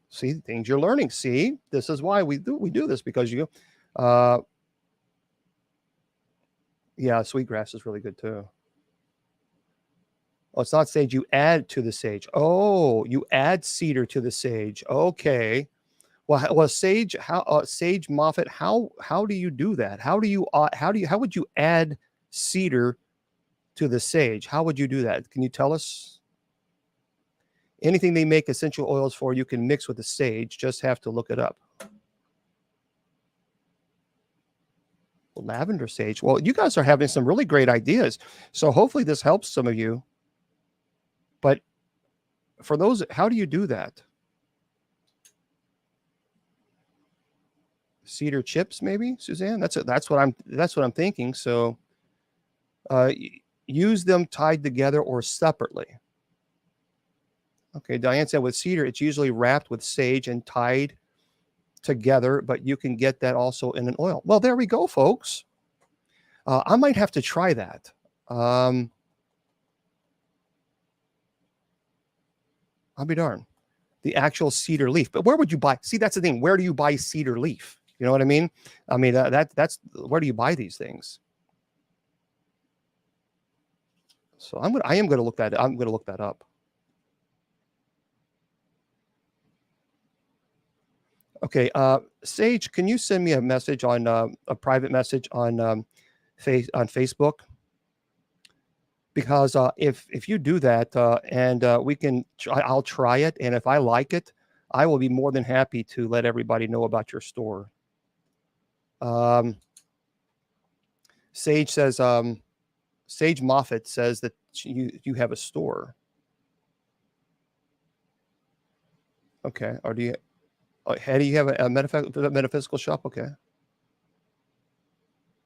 See, things you're learning. See, this is why we do this, because yeah, sweetgrass is really good too. Oh, it's not sage. You add to the sage. Oh, you add cedar to the sage. Okay. Well, sage. How Sage Moffat? How do you do that? How would you add cedar to the sage? How would you do that? Can you tell us? Anything they make essential oils for, you can mix with the sage. Just have to look it up. Lavender sage. Well, you guys are having some really great ideas. So hopefully this helps some of you. But for those, how do you do that? Cedar chips, maybe, Suzanne? That's what I'm thinking. So use them tied together or separately. Okay, Diane said with cedar, it's usually wrapped with sage and tied together, but you can get that also in an oil. Well, there we go, folks. I might have to try that. I'll be darned. The actual cedar leaf. But where would you buy? See, that's the thing. Where do you buy cedar leaf? You know what I mean? I mean, that's where do you buy these things? So I am going to look that up. Okay, Sage, can you send me a message on a private message on Facebook? Because if you do that and we can, I'll try it, and if I like it, I will be more than happy to let everybody know about your store. Sage says, Sage Moffat says that you have a store. Okay, or do you? How do you have a metaphysical shop? Okay.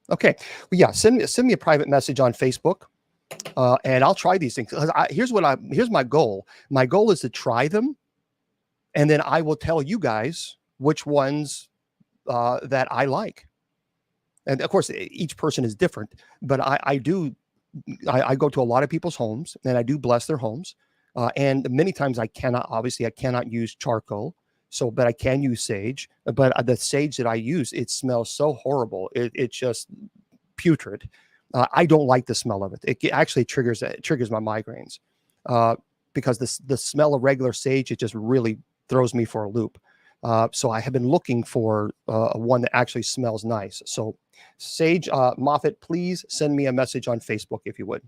Okay. Well, yeah. Send me a private message on Facebook, and I'll try these things. Here's my goal. My goal is to try them, and then I will tell you guys which ones that I like. And of course, each person is different. But I go to a lot of people's homes, and I do bless their homes. And many times I cannot use charcoal. But I can use sage. But the sage that I use, it smells so horrible. It's just putrid. I don't like the smell of it. It actually triggers my migraines because the smell of regular sage, it just really throws me for a loop. So I have been looking for one that actually smells nice. So Sage Moffat, please send me a message on Facebook if you would.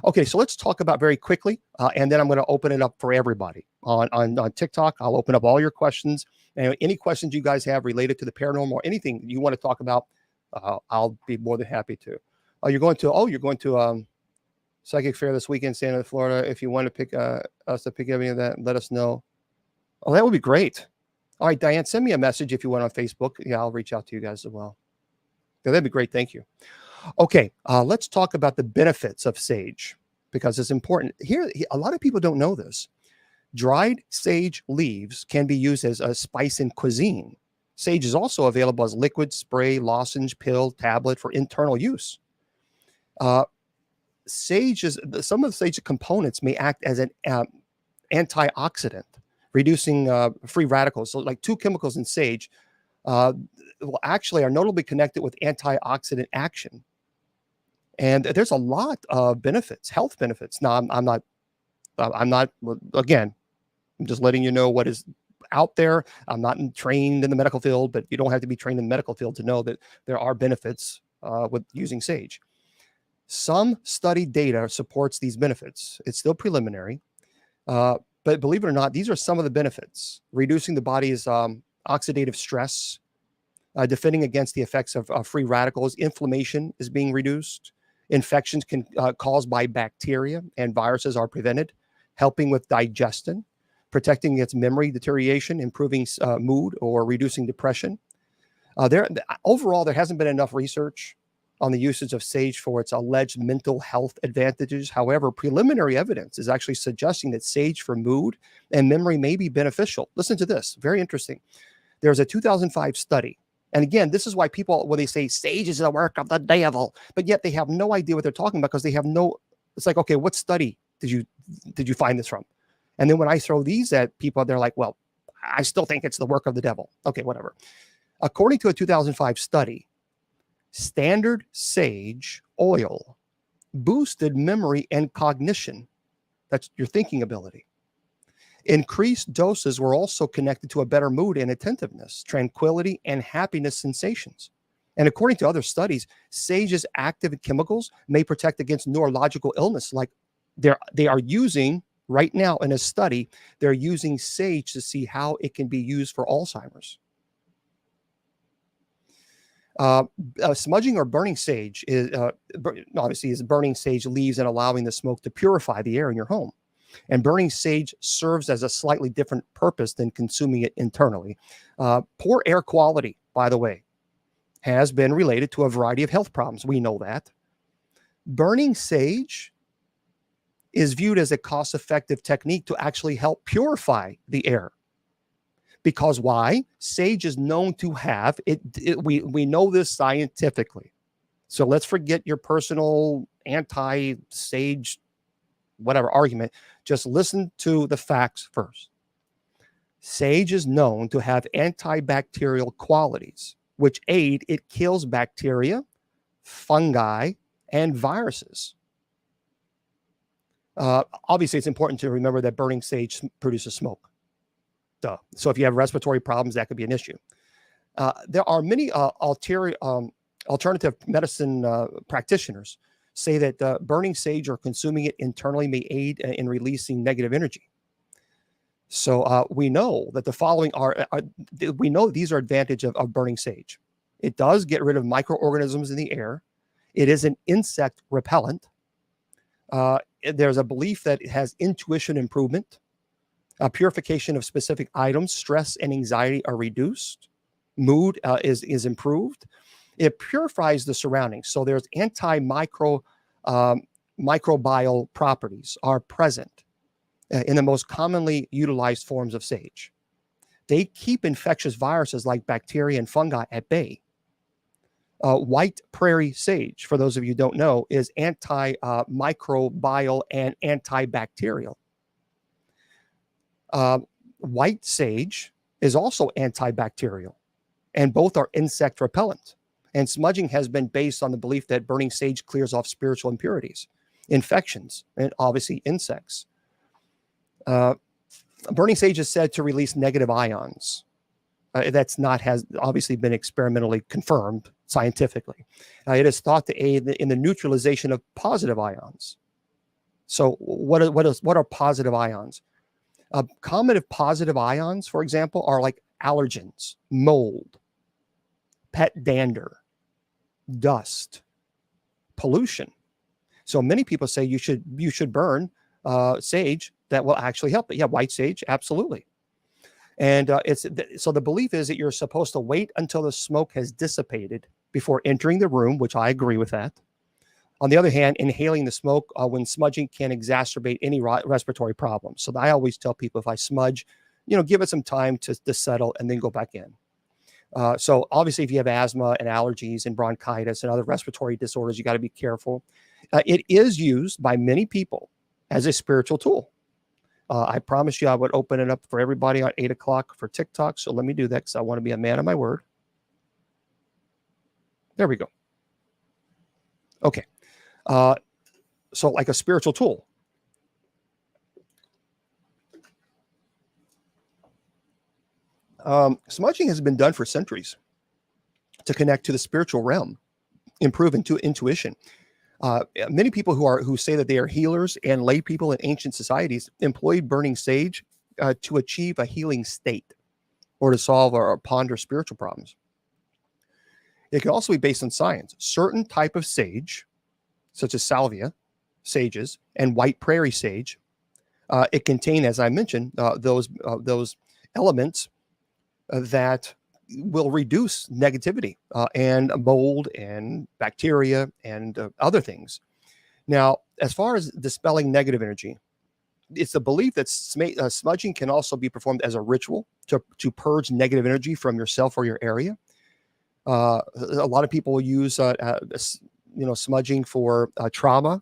Okay, so let's talk about very quickly, and then I'm going to open it up for everybody on TikTok. I'll open up all your questions, and any questions you guys have related to the paranormal or anything you want to talk about. I'll be more than happy to. You're going to Psychic Fair this weekend, Santa Florida. If you want to pick us to pick any of that, let us know. Oh, that would be great. All right, Diane, send me a message if you want on Facebook. Yeah, I'll reach out to you guys as well. Yeah, that'd be great. Thank you. Okay, let's talk about the benefits of sage because it's important. Here, a lot of people don't know this. Dried sage leaves can be used as a spice in cuisine. Sage is also available as liquid, spray, lozenge, pill, tablet for internal use. Some of the sage components may act as an antioxidant, reducing free radicals. So, like 2 chemicals in sage, actually are notably connected with antioxidant action. And there's a lot of benefits, health benefits. Now, I'm not. Again, I'm just letting you know what is out there. I'm not trained in the medical field, but you don't have to be trained in the medical field to know that there are benefits with using sage. Some study data supports these benefits. It's still preliminary, but believe it or not, these are some of the benefits: reducing the body's oxidative stress, defending against the effects of free radicals. Inflammation is being reduced. Infections caused by bacteria and viruses are prevented, helping with digestion, protecting against memory deterioration, improving mood, or reducing depression. Overall, there hasn't been enough research on the usage of sage for its alleged mental health advantages. However, preliminary evidence is actually suggesting that sage for mood and memory may be beneficial. Listen to this, very interesting. There's a 2005 study. And again, this is why people, when they say sage is the work of the devil, but yet they have no idea what they're talking about because they have no, it's like, okay, what study did you find this from? And then when I throw these at people, they're like, well, I still think it's the work of the devil. Okay, whatever. According to a 2005 study, standard sage oil boosted memory and cognition. That's your thinking ability. Increased doses were also connected to a better mood and attentiveness, tranquility, and happiness sensations. And according to other studies, sage's active chemicals may protect against neurological illness. Like they are using right now in a study, they're using sage to see how it can be used for Alzheimer's. Smudging or burning sage is obviously burning sage leaves and allowing the smoke to purify the air in your home. And burning sage serves as a slightly different purpose than consuming it internally. Poor air quality, by the way, has been related to a variety of health problems. We know that. Burning sage is viewed as a cost-effective technique to actually help purify the air. Because why? Sage is known to have it. We know this scientifically. So let's forget your personal anti-sage whatever argument. Just listen to the facts first. Sage is known to have antibacterial qualities, which aid it kills bacteria, fungi, and viruses. Obviously, it's important to remember that burning sage produces smoke. Duh. So if you have respiratory problems, that could be an issue. There are many alternative medicine practitioners say that burning sage or consuming it internally may aid in releasing negative energy. So we know that the following we know these are advantages of burning sage. It does get rid of microorganisms in the air. It is an insect repellent. There's a belief that it has intuition improvement. Purification of specific items, stress and anxiety are reduced. Mood is improved. It purifies the surroundings. So there's microbial properties are present in the most commonly utilized forms of sage. They keep infectious viruses like bacteria and fungi at bay. White prairie sage, for those of you who don't know, is antimicrobial and antibacterial. White sage is also antibacterial, and both are insect repellent. And smudging has been based on the belief that burning sage clears off spiritual impurities, infections, and obviously insects. Burning sage is said to release negative ions. Has obviously been experimentally confirmed scientifically. It is thought to aid in the neutralization of positive ions. So what are positive ions? Common positive ions, for example, are like allergens, mold, pet dander, dust, pollution. So many people say you should burn sage. That will actually help. But yeah, white sage, absolutely. And so the belief is that you're supposed to wait until the smoke has dissipated before entering the room, which I agree with that. On the other hand, inhaling the smoke when smudging can exacerbate any respiratory problems. So I always tell people, if I smudge, give it some time to settle and then go back in. So obviously, if you have asthma and allergies and bronchitis and other respiratory disorders, you got to be careful. It is used by many people as a spiritual tool. I promised you I would open it up for everybody at 8 o'clock for TikTok. So let me do that because I want to be a man of my word. There we go. Okay. So like a spiritual tool. Smudging has been done for centuries to connect to the spiritual realm, improve intuition. Many people who say that they are healers and lay people in ancient societies employed burning sage to achieve a healing state or to solve or ponder spiritual problems. It can also be based on science. Certain type of sage, such as salvia, sages, and white prairie sage, it contain, as I mentioned, those elements that will reduce negativity and mold and bacteria and other things. Now, as far as dispelling negative energy, it's the belief that smudging can also be performed as a ritual to purge negative energy from yourself or your area. A lot of people will use smudging for trauma,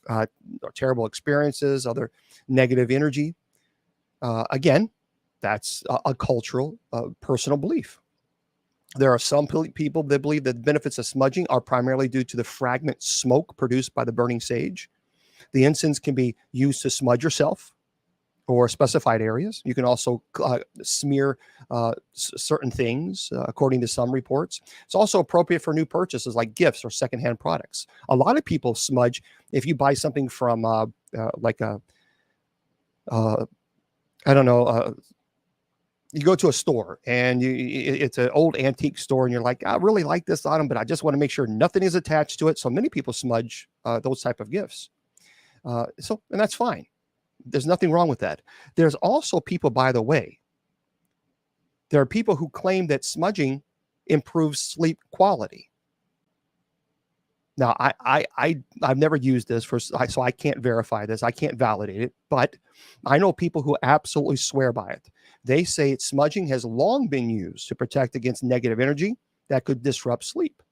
or terrible experiences, other negative energy. Again, that's a cultural, personal belief. There are some people that believe that the benefits of smudging are primarily due to the fragment smoke produced by the burning sage. The incense can be used to smudge yourself or specified areas. You can also smear certain things, according to some reports. It's also appropriate for new purchases like gifts or secondhand products. A lot of people smudge if you buy something from you go to a store and it's an old antique store and you're like, I really like this item, but I just want to make sure nothing is attached to it. So many people smudge those type of gifts. And that's fine. There's nothing wrong with that. There's also people, by the way, there are people who claim that smudging improves sleep quality. Now, I've never used this so I can't verify this. I can't validate it, but I know people who absolutely swear by it. They say smudging has long been used to protect against negative energy that could disrupt sleep.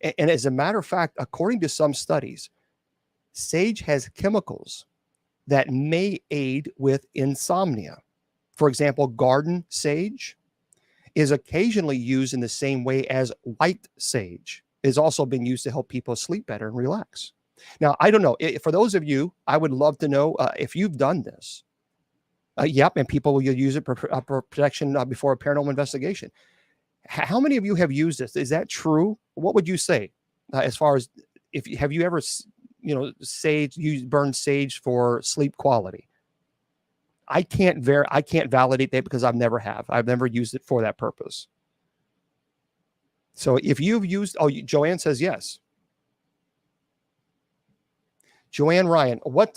And as a matter of fact, according to some studies, sage has chemicals that may aid with insomnia. For example, garden sage is occasionally used in the same way as white sage. It's also been used to help people sleep better and relax. Now, I don't know. For those of you, I would love to know if you've done this. Yep, and people will use it for protection before a paranormal investigation. How many of you have used this? Is that true? What would you say as far as have you ever, burned sage for sleep quality? I can't validate that because I've never used it for that purpose. So if you've used, Joanne says yes. Joanne Ryan, what?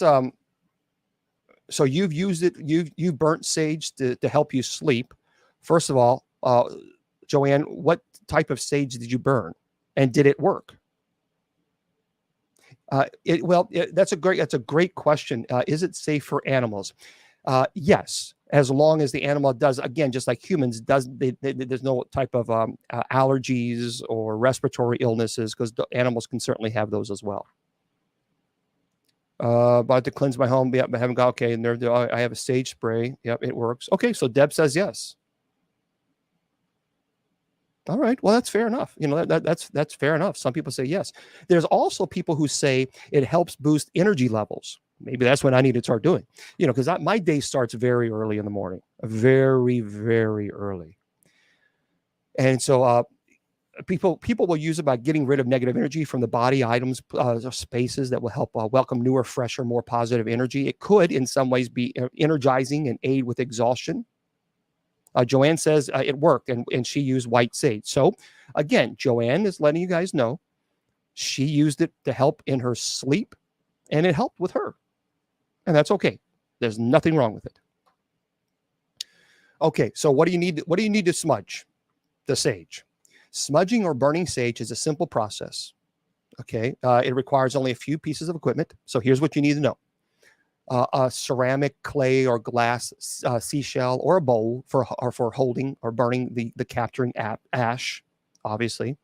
So you've used it. You've burnt sage to help you sleep. First of all, Joanne, what type of sage did you burn, and did it work? That's a great question. Is it safe for animals? Yes, as long as the animal does, again, just like humans, there's no type of allergies or respiratory illnesses, because the animals can certainly have those as well. About to cleanse my home. Yep, I haven't got, okay. And I have a sage spray. Yep, it works. Okay, so Deb says yes. All right. Well, that's fair enough. That's fair enough. Some people say yes. There's also people who say it helps boost energy levels. Maybe that's what I need to start doing. Because my day starts very early in the morning, very, very early. And so people will use it by getting rid of negative energy from the body, items, spaces that will help welcome newer, fresher, more positive energy. It could, in some ways, be energizing and aid with exhaustion. Joanne says it worked, and she used white sage. So again, Joanne is letting you guys know she used it to help in her sleep, and it helped with her. And that's okay. There's nothing wrong with it. Okay, so what do you need? What do you need to smudge the sage? Smudging or burning sage is a simple process. Okay, it requires only a few pieces of equipment. So here's what you need to know: a ceramic, clay, or glass seashell, or a bowl for holding or burning the capturing ash. Obviously,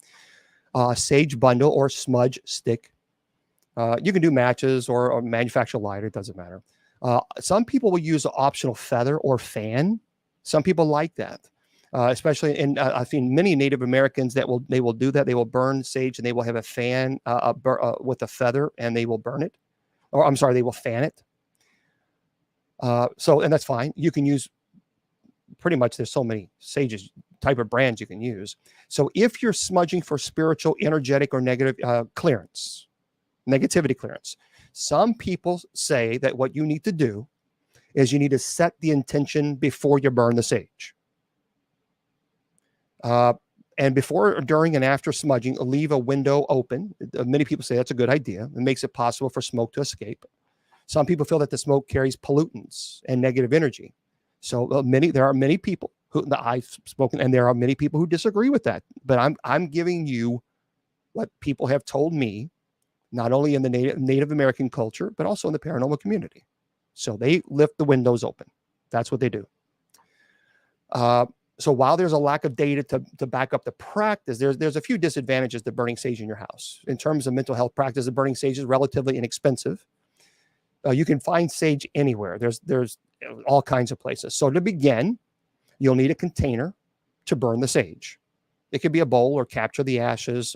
sage bundle or smudge stick. You can do matches or manufacture lighter. It doesn't matter. Some people will use an optional feather or fan. Some people like that, especially in I've seen many Native Americans that they will do that. They will burn sage and they will have a fan with a feather and they will burn it, or I'm sorry, they will fan it. And that's fine. You can use pretty much. There's so many sages type of brands you can use. So if you're smudging for spiritual, energetic, or negative negativity clearance, some people say that what you need to do is you need to set the intention before you burn the sage. And before, during, and after smudging, leave a window open. Many people say that's a good idea. It makes it possible for smoke to escape. Some people feel that the smoke carries pollutants and negative energy. So there are many people who I've spoken, and there are many people who disagree with that. But I'm giving you what people have told me, not only in the Native American culture, but also in the paranormal community. So they lift the windows open. That's what they do. So while there's a lack of data to back up the practice, there's a few disadvantages to burning sage in your house. In terms of mental health practice, the burning sage is relatively inexpensive. You can find sage anywhere. There's all kinds of places. So to begin, you'll need a container to burn the sage. It could be a bowl or capture the ashes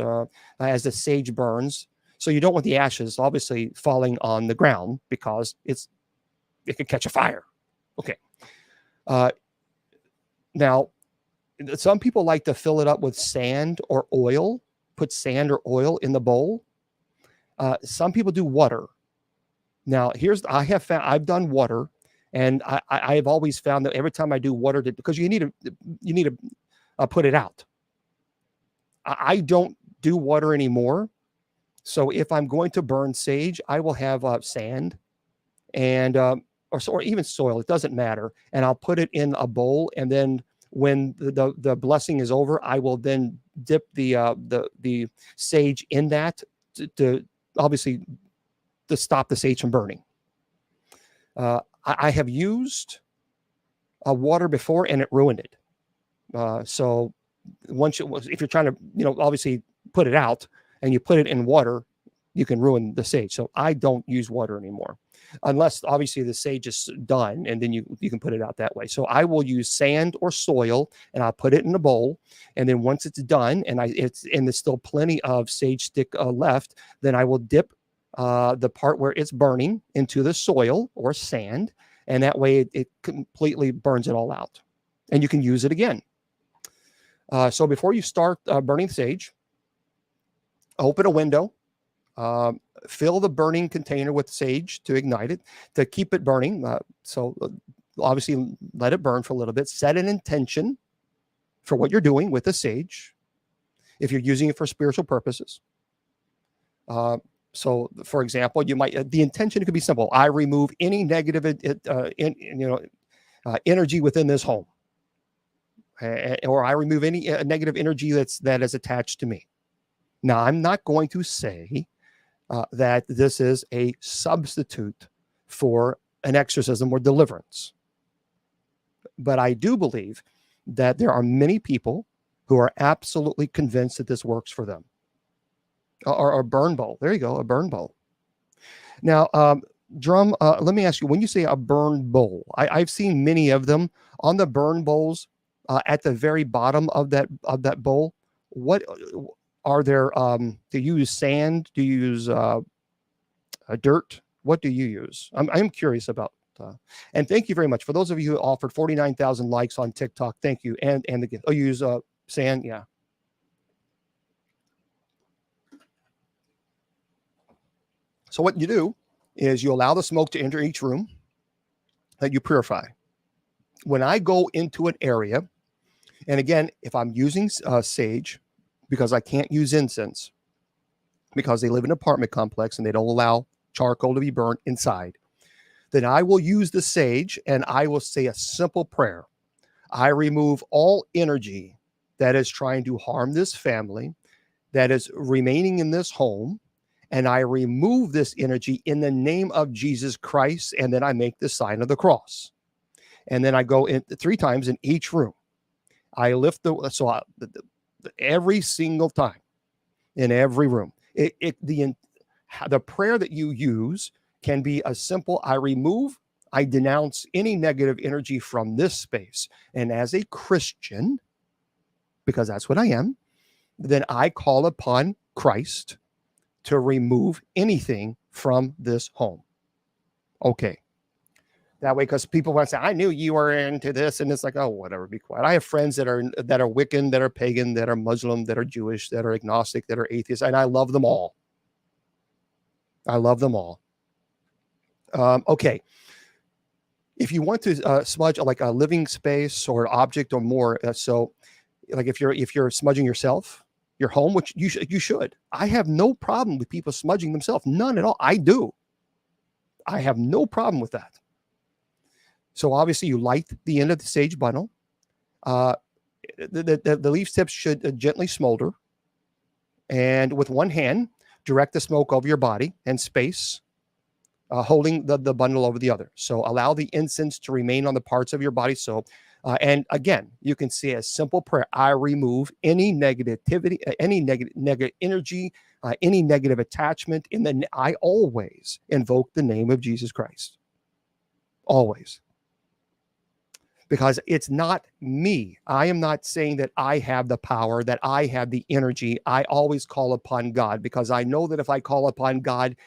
as the sage burns. So you don't want the ashes obviously falling on the ground because it could catch a fire. Okay. Now, some people like to fill it up with sand or oil, put sand or oil in the bowl. Some people do water. Now, I've done water, and I've always found that every time I do water, because you need to put it out. I don't do water anymore. So if I'm going to burn sage, I will have sand and or even soil. It doesn't matter, and I'll put it in a bowl. And then when the blessing is over, I will then dip the sage in that to obviously to stop the sage from burning. I have used water before, and it ruined it. So if you're trying to obviously put it out, and you put it in water, you can ruin the sage. So I don't use water anymore, unless obviously the sage is done, and then you can put it out that way. So I will use sand or soil, and I'll put it in a bowl. And then once it's done, and there's still plenty of sage stick left, then I will dip the part where it's burning into the soil or sand, and that way it completely burns it all out, and you can use it again. So before you start burning sage, open a window, fill the burning container with sage to ignite it, to keep it burning. So obviously let it burn for a little bit. Set an intention for what you're doing with the sage, if you're using it for spiritual purposes. So for example, the intention could be simple. I remove any negative energy within this home, or I remove any negative energy that is attached to me. Now, I'm not going to say that this is a substitute for an exorcism or deliverance, but I do believe that there are many people who are absolutely convinced that this works for them. Or a burn bowl. There you go, a burn bowl. Now, Drum, let me ask you, when you say a burn bowl, I've seen many of them on the burn bowls at the very bottom of that bowl. What are there? Do you use sand? Do you use dirt? What do you use? I'm curious about. And thank you very much for those of you who offered 49,000 likes on TikTok. Thank you, and the gift. Oh, you use sand, yeah. So what you do is you allow the smoke to enter each room that you purify. when I go into an area, and again, if I'm using sage, because I can't use incense, because they live in an apartment complex and they don't allow charcoal to be burnt inside, then I will use the sage and I will say a simple prayer. I remove all energy that is trying to harm this family, that is remaining in this home, and I remove this energy in the name of Jesus Christ, and then I make the sign of the cross. And then I go in 3 times in each room. I lift every single time in every room. The prayer that you use can be a simple, I denounce any negative energy from this space. And as a Christian, because that's what I am, then I call upon Christ to remove anything from this home. Okay. That way, because people want to say, I knew you were into this. And it's like, oh, whatever, be quiet. I have friends that are Wiccan, that are pagan, that are Muslim, that are Jewish, that are agnostic, that are atheists, and I love them all. I love them all. Okay. If you want to smudge like a living space or object or more, so like if you're smudging yourself, your home, which you should. I have no problem with people smudging themselves. None at all. I do. I have no problem with that. So obviously you light the end of the sage bundle. The leaf tips should gently smolder. And with one hand, direct the smoke over your body and space, holding the bundle over the other. So allow the incense to remain on the parts of your body. So, and again, you can say a simple prayer. I remove any negativity, any negative energy, any negative attachment. I always invoke the name of Jesus Christ. Always. Because it's not me. I am not saying that I have the power, that I have the energy. I always call upon God, because I know that if I call upon God,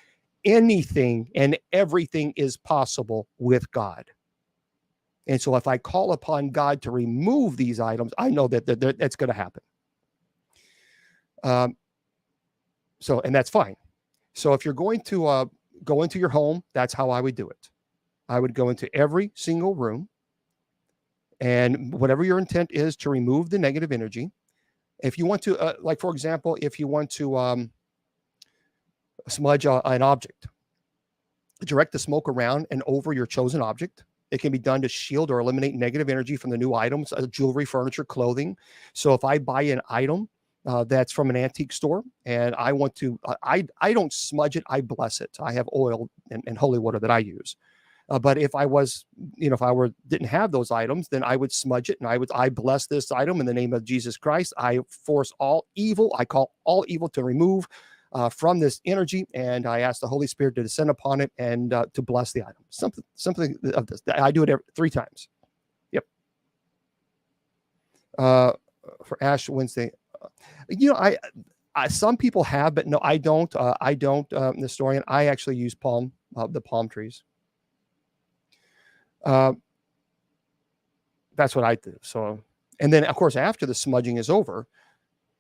anything and everything is possible with God. And so if I call upon God to remove these items, I know that that's going to happen. And that's fine. So if you're going to go into your home, that's how I would do it. I would go into every single room, and whatever your intent is to remove the negative energy. If you want to, like, for example, if you want to smudge an object, direct the smoke around and over your chosen object. It can be done to shield or eliminate negative energy from the new items, jewelry, furniture, clothing. So if I buy an item that's from an antique store and I want to, I don't smudge it, I bless it. I have oil and holy water that I use. But if I didn't have those items, then I would smudge it, and I bless this item in the name of Jesus Christ. I force all evil. I call all evil to remove from this energy, and I ask the Holy Spirit to descend upon it and to bless the item. Something of this. I do it 3 times. Yep. For Ash Wednesday, I some people have, but no, I don't. I don't. Nestorian. I actually use the palm trees. That's what I do. So, and then of course, after the smudging is over,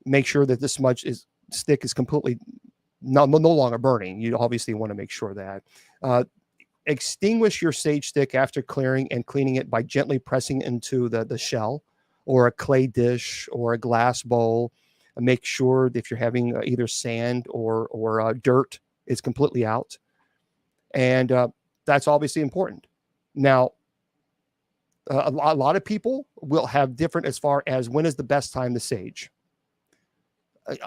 make sure that the stick is completely no longer burning. You obviously want to make sure that. Extinguish your sage stick after clearing and cleaning it by gently pressing into the shell or a clay dish or a glass bowl. Make sure that if you're having either sand or dirt, it's completely out. And that's obviously important. Now, a lot of people will have different as far as when is the best time to sage.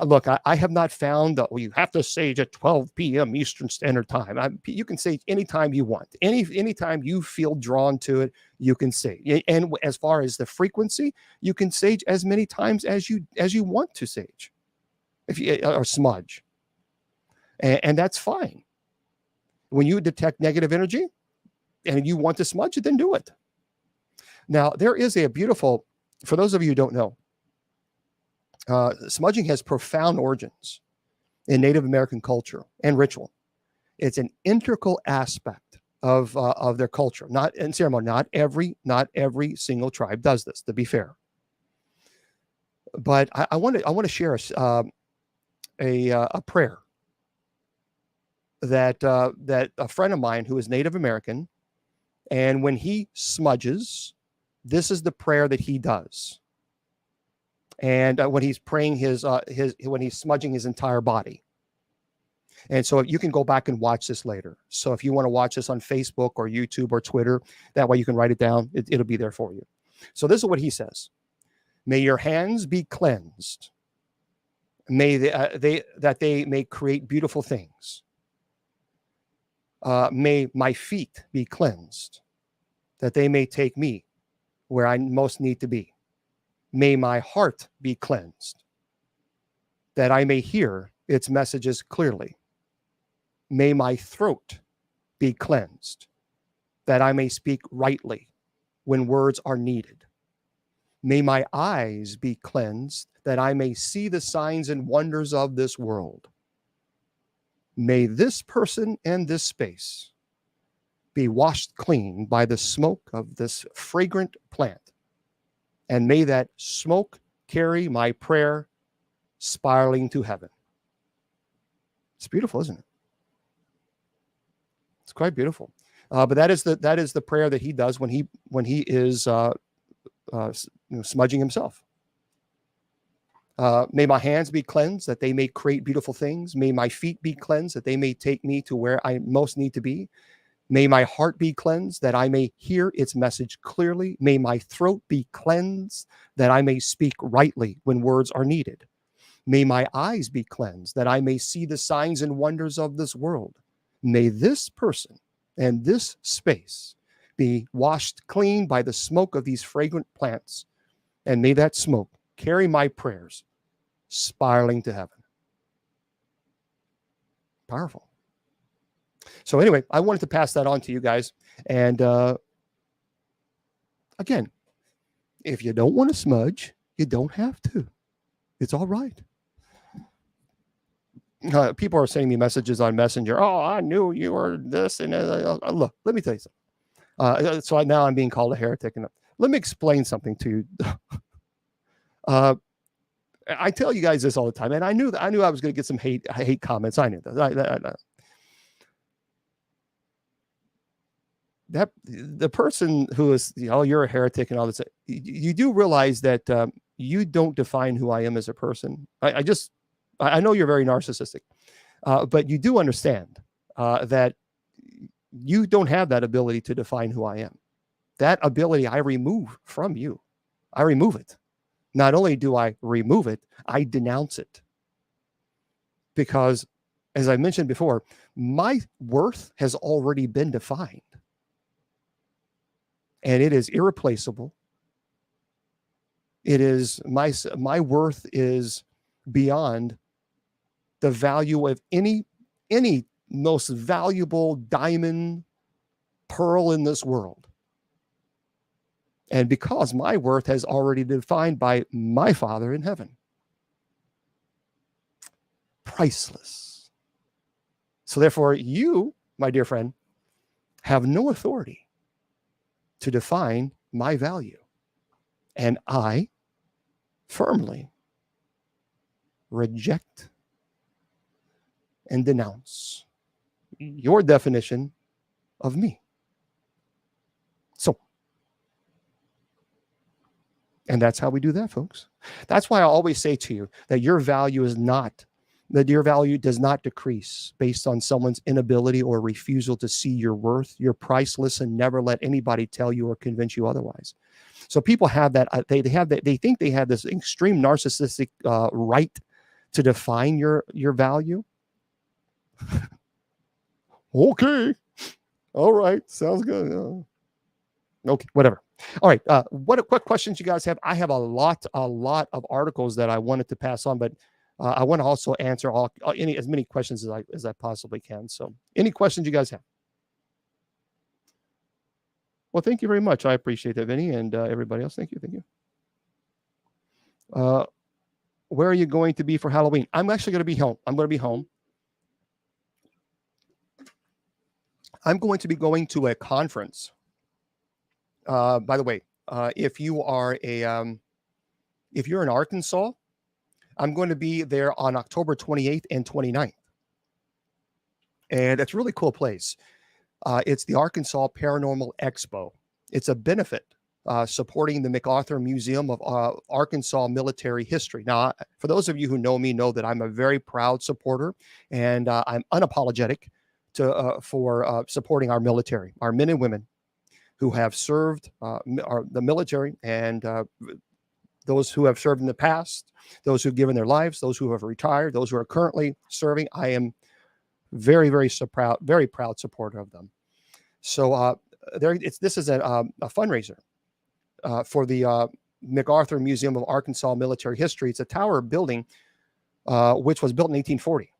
Look, I have not found that you have to sage at 12 p.m. Eastern Standard Time. You can sage anytime you want. Anytime you feel drawn to it, you can sage. And as far as the frequency, you can sage as many times as you want to sage, or smudge, and that's fine. When you detect negative energy and you want to smudge it, then do it. Now, there is a beautiful, for those of you who don't know, smudging has profound origins in Native American culture and ritual. It's an integral aspect of their culture, not in ceremony. Not every single tribe does this, to be fair. But I want to share a prayer that a friend of mine who is Native American, and when he smudges, This is the prayer that he does. And when he's praying when he's smudging his entire body. And so you can go back and watch this later. So if you want to watch this on Facebook or YouTube or Twitter, that way you can write it down. It'll be there for you. So this is what he says. May your hands be cleansed. May they may create beautiful things. May my feet be cleansed, that they may take me where I most need to be. May my heart be cleansed, that I may hear its messages clearly. May my throat be cleansed, that I may speak rightly when words are needed. May my eyes be cleansed, that I may see the signs and wonders of this world. May this person and this space be washed clean by the smoke of this fragrant plant. And may that smoke carry my prayer spiraling to heaven. It's beautiful, isn't it? It's quite beautiful. But that is the prayer that he does when he is smudging himself. May my hands be cleansed, that they may create beautiful things. May my feet be cleansed, that they may take me to where I most need to be. May my heart be cleansed, that I may hear its message clearly. May my throat be cleansed, that I may speak rightly when words are needed. May my eyes be cleansed, that I may see the signs and wonders of this world. May this person and this space be washed clean by the smoke of these fragrant plants, and may that smoke carry my prayers spiraling to heaven. Powerful. So anyway, I wanted to pass that on to you guys. And again, if you don't want to smudge, you don't have to. It's all right. People are sending me messages on Messenger. Oh, I knew you were this. And look, let me tell you something. So now I'm being called a heretic. And let me explain something to you. I tell you guys this all the time, and I knew I was going to get some hate comments. I knew that. That the person who is, you're a heretic and all this, you do realize that you don't define who I am as a person. I know you're very narcissistic, but you do understand that you don't have that ability to define who I am. That ability I remove from you. I remove it. Not only do I remove it, I denounce it. Because, as I mentioned before, my worth has already been defined. And it is irreplaceable. It is my worth is beyond the value of any most valuable diamond, pearl in this world. And because my worth has already been defined by my Father in heaven. Priceless. So therefore, you, my dear friend, have no authority to define my value. And I firmly reject and denounce your definition of me. So, and that's how we do that, folks. That's why I always say to you that your value does not decrease based on someone's inability or refusal to see your worth. You're priceless, and never let anybody tell you or convince you otherwise. So people have that. They think they have this extreme narcissistic right to define your value. Okay. All right. Sounds good. Okay, whatever. All right. What questions you guys have? I have a lot of articles that I wanted to pass on, but I want to also answer as many questions as I possibly can. So, any questions you guys have? Well, thank you very much. I appreciate that, Vinny, and everybody else. Thank you. Where are you going to be for Halloween? I'm actually going to be home. I'm going to be home. I'm going to be going to a conference. By the way, if you're in Arkansas, I'm going to be there on October 28th and 29th. And it's a really cool place. It's the Arkansas Paranormal Expo. It's a benefit supporting the MacArthur Museum of Arkansas Military History. Now, for those of you who know me, know that I'm a very proud supporter, and I'm unapologetic for supporting our military, our men and women who have served the military, and those who have served in the past, those who've given their lives, those who have retired, those who are currently serving. I am very, very proud supporter of them. So this is a fundraiser for the MacArthur Museum of Arkansas Military History. It's a tower building which was built in 1840.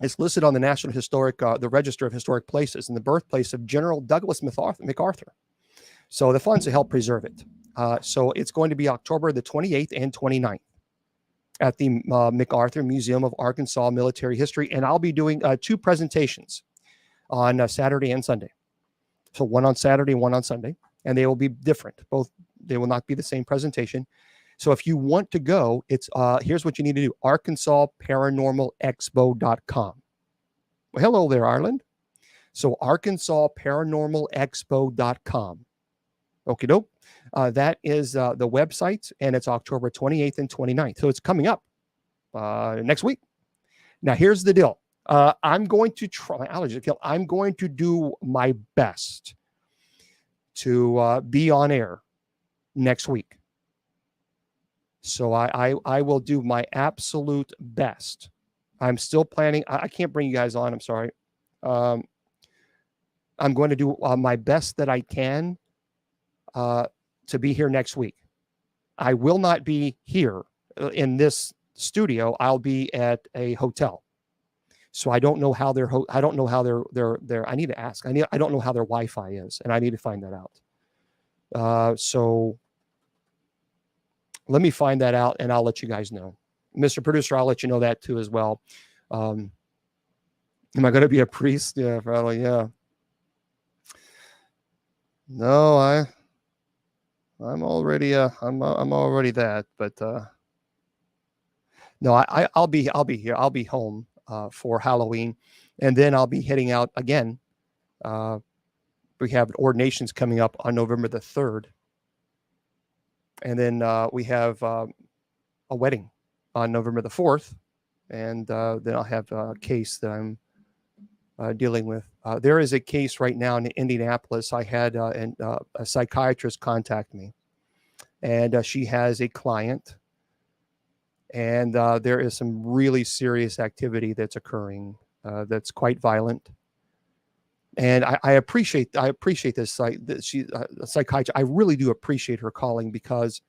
It's listed on the National Historic, the Register of Historic Places, and the birthplace of General Douglas MacArthur. So the funds to help preserve it. So it's going to be October the 28th and 29th at the MacArthur Museum of Arkansas Military History, and I'll be doing 2 presentations on Saturday and Sunday. So one on Saturday, one on Sunday, and they will be different. They will not be the same presentation. So if you want to go, it's here's what you need to do: ArkansasParanormalExpo.com. Well, hello there, Ireland. So ArkansasParanormalExpo.com. Okie doke. That is the website, and it's October 28th and 29th. So it's coming up next week. Now, here's the deal. I'm going to try, my allergies kill. I'm going to do my best to be on air next week. So I will do my absolute best. I'm still planning. I can't bring you guys on. I'm sorry. I'm going to do my best that I can to be here next week. I will not be here in this studio. I'll be at a hotel. So I don't know how I don't know how their I need to ask. I don't know how their Wi-Fi is, and I need to find that out. So let me find that out, and I'll let you guys know. Mr. Producer, I'll let you know that too as well. Am I going to be a priest? Yeah, probably. Yeah. No, I'm already I'm already that, but no, I'll be here. I'll be home for Halloween, and then I'll be heading out again. We have ordinations coming up on November the 3rd, and then we have a wedding on November the 4th, and then I'll have a case that I'm dealing with. There is a case right now in Indianapolis. I had a psychiatrist contact me, and she has a client, and there is some really serious activity that's occurring that's quite violent. And I appreciate this. She's a psychiatrist. I really do appreciate her calling, because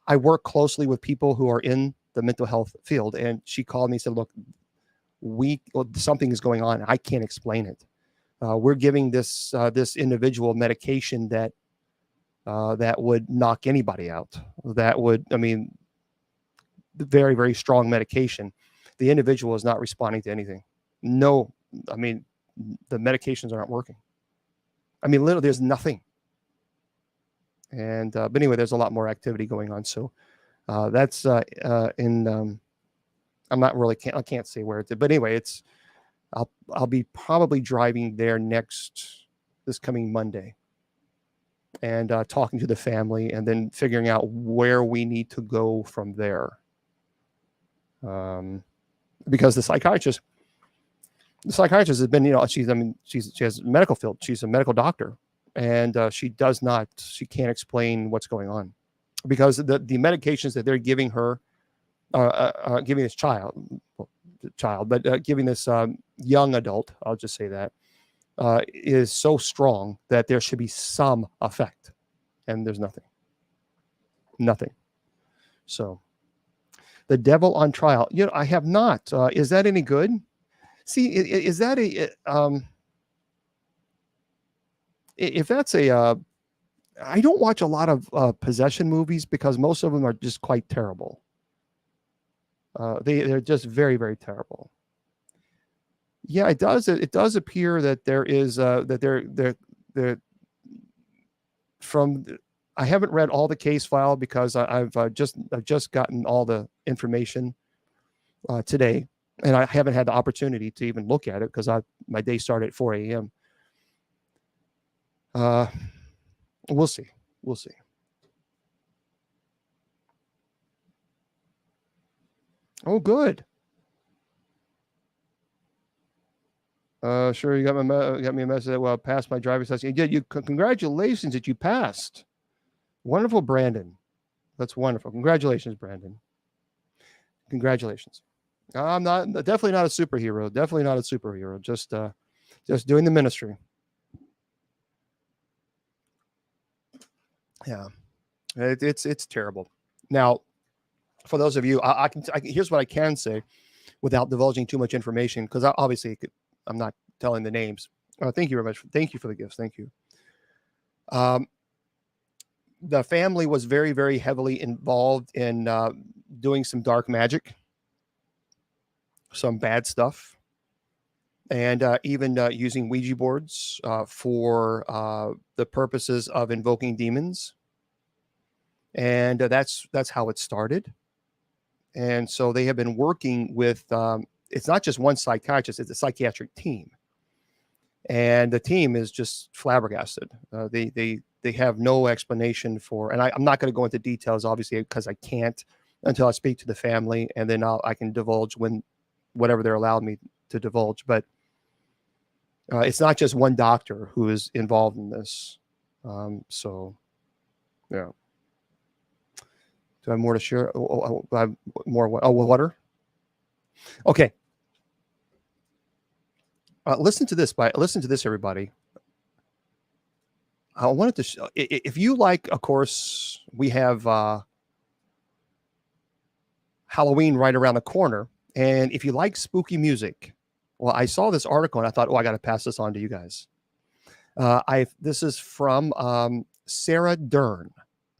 I work closely with people who are in the mental health field, and she called me and said, "Look, something is going on. I can't explain it. We're giving this individual medication that would knock anybody out. That would, very, very strong medication. The individual is not responding to anything. No, the medications aren't working. Literally, there's nothing. And but anyway, there's a lot more activity going on. So that's in. I'm not really I can't say where it's, but anyway, I'll be probably driving there this coming Monday, and talking to the family, and then figuring out where we need to go from there. Because the psychiatrist has been, she has a medical field. She's a medical doctor, and she can't explain what's going on, because the medications that they're giving her, giving this giving this young adult, I'll just say that, is so strong that there should be some effect, and there's nothing. So, The Devil on Trial. I have not. Is that any good? See, is that if that's I don't watch a lot of possession movies, because most of them are just quite terrible. They're just very, very terrible. Yeah, it does appear that there is that they're from. I haven't read all the case file, because I've just gotten all the information today, and I haven't had the opportunity to even look at it, because my day started at 4 a.m. We'll see. We'll see. Oh, good. Sure, you got me a message that well passed my driver's test. You did. Congratulations that you passed. Wonderful, Brandon. That's wonderful. Congratulations, Brandon. Congratulations. I'm definitely not a superhero. Definitely not a superhero. Just doing the ministry. Yeah, it's terrible. Now, for those of you, here's what I can say without divulging too much information, because obviously I'm not telling the names. Thank you very much. Thank you for the gifts. Thank you. The family was very, very heavily involved in doing some dark magic, some bad stuff, and even using Ouija boards for the purposes of invoking demons. And that's how it started. And so they have been working with, it's not just one psychiatrist, it's a psychiatric team. And the team is just flabbergasted. They have no explanation for, and I'm not going to go into details, obviously, because I can't until I speak to the family, and then I can divulge whatever they're allowed me to divulge. But it's not just one doctor who is involved in this. So, yeah. Do I have more to share? I have more. Water. Okay. Listen to this, everybody. I wanted to. If you like, of course, we have Halloween right around the corner, and if you like spooky music, well, I saw this article and I thought, I got to pass this on to you guys. This is from Sarah Dern.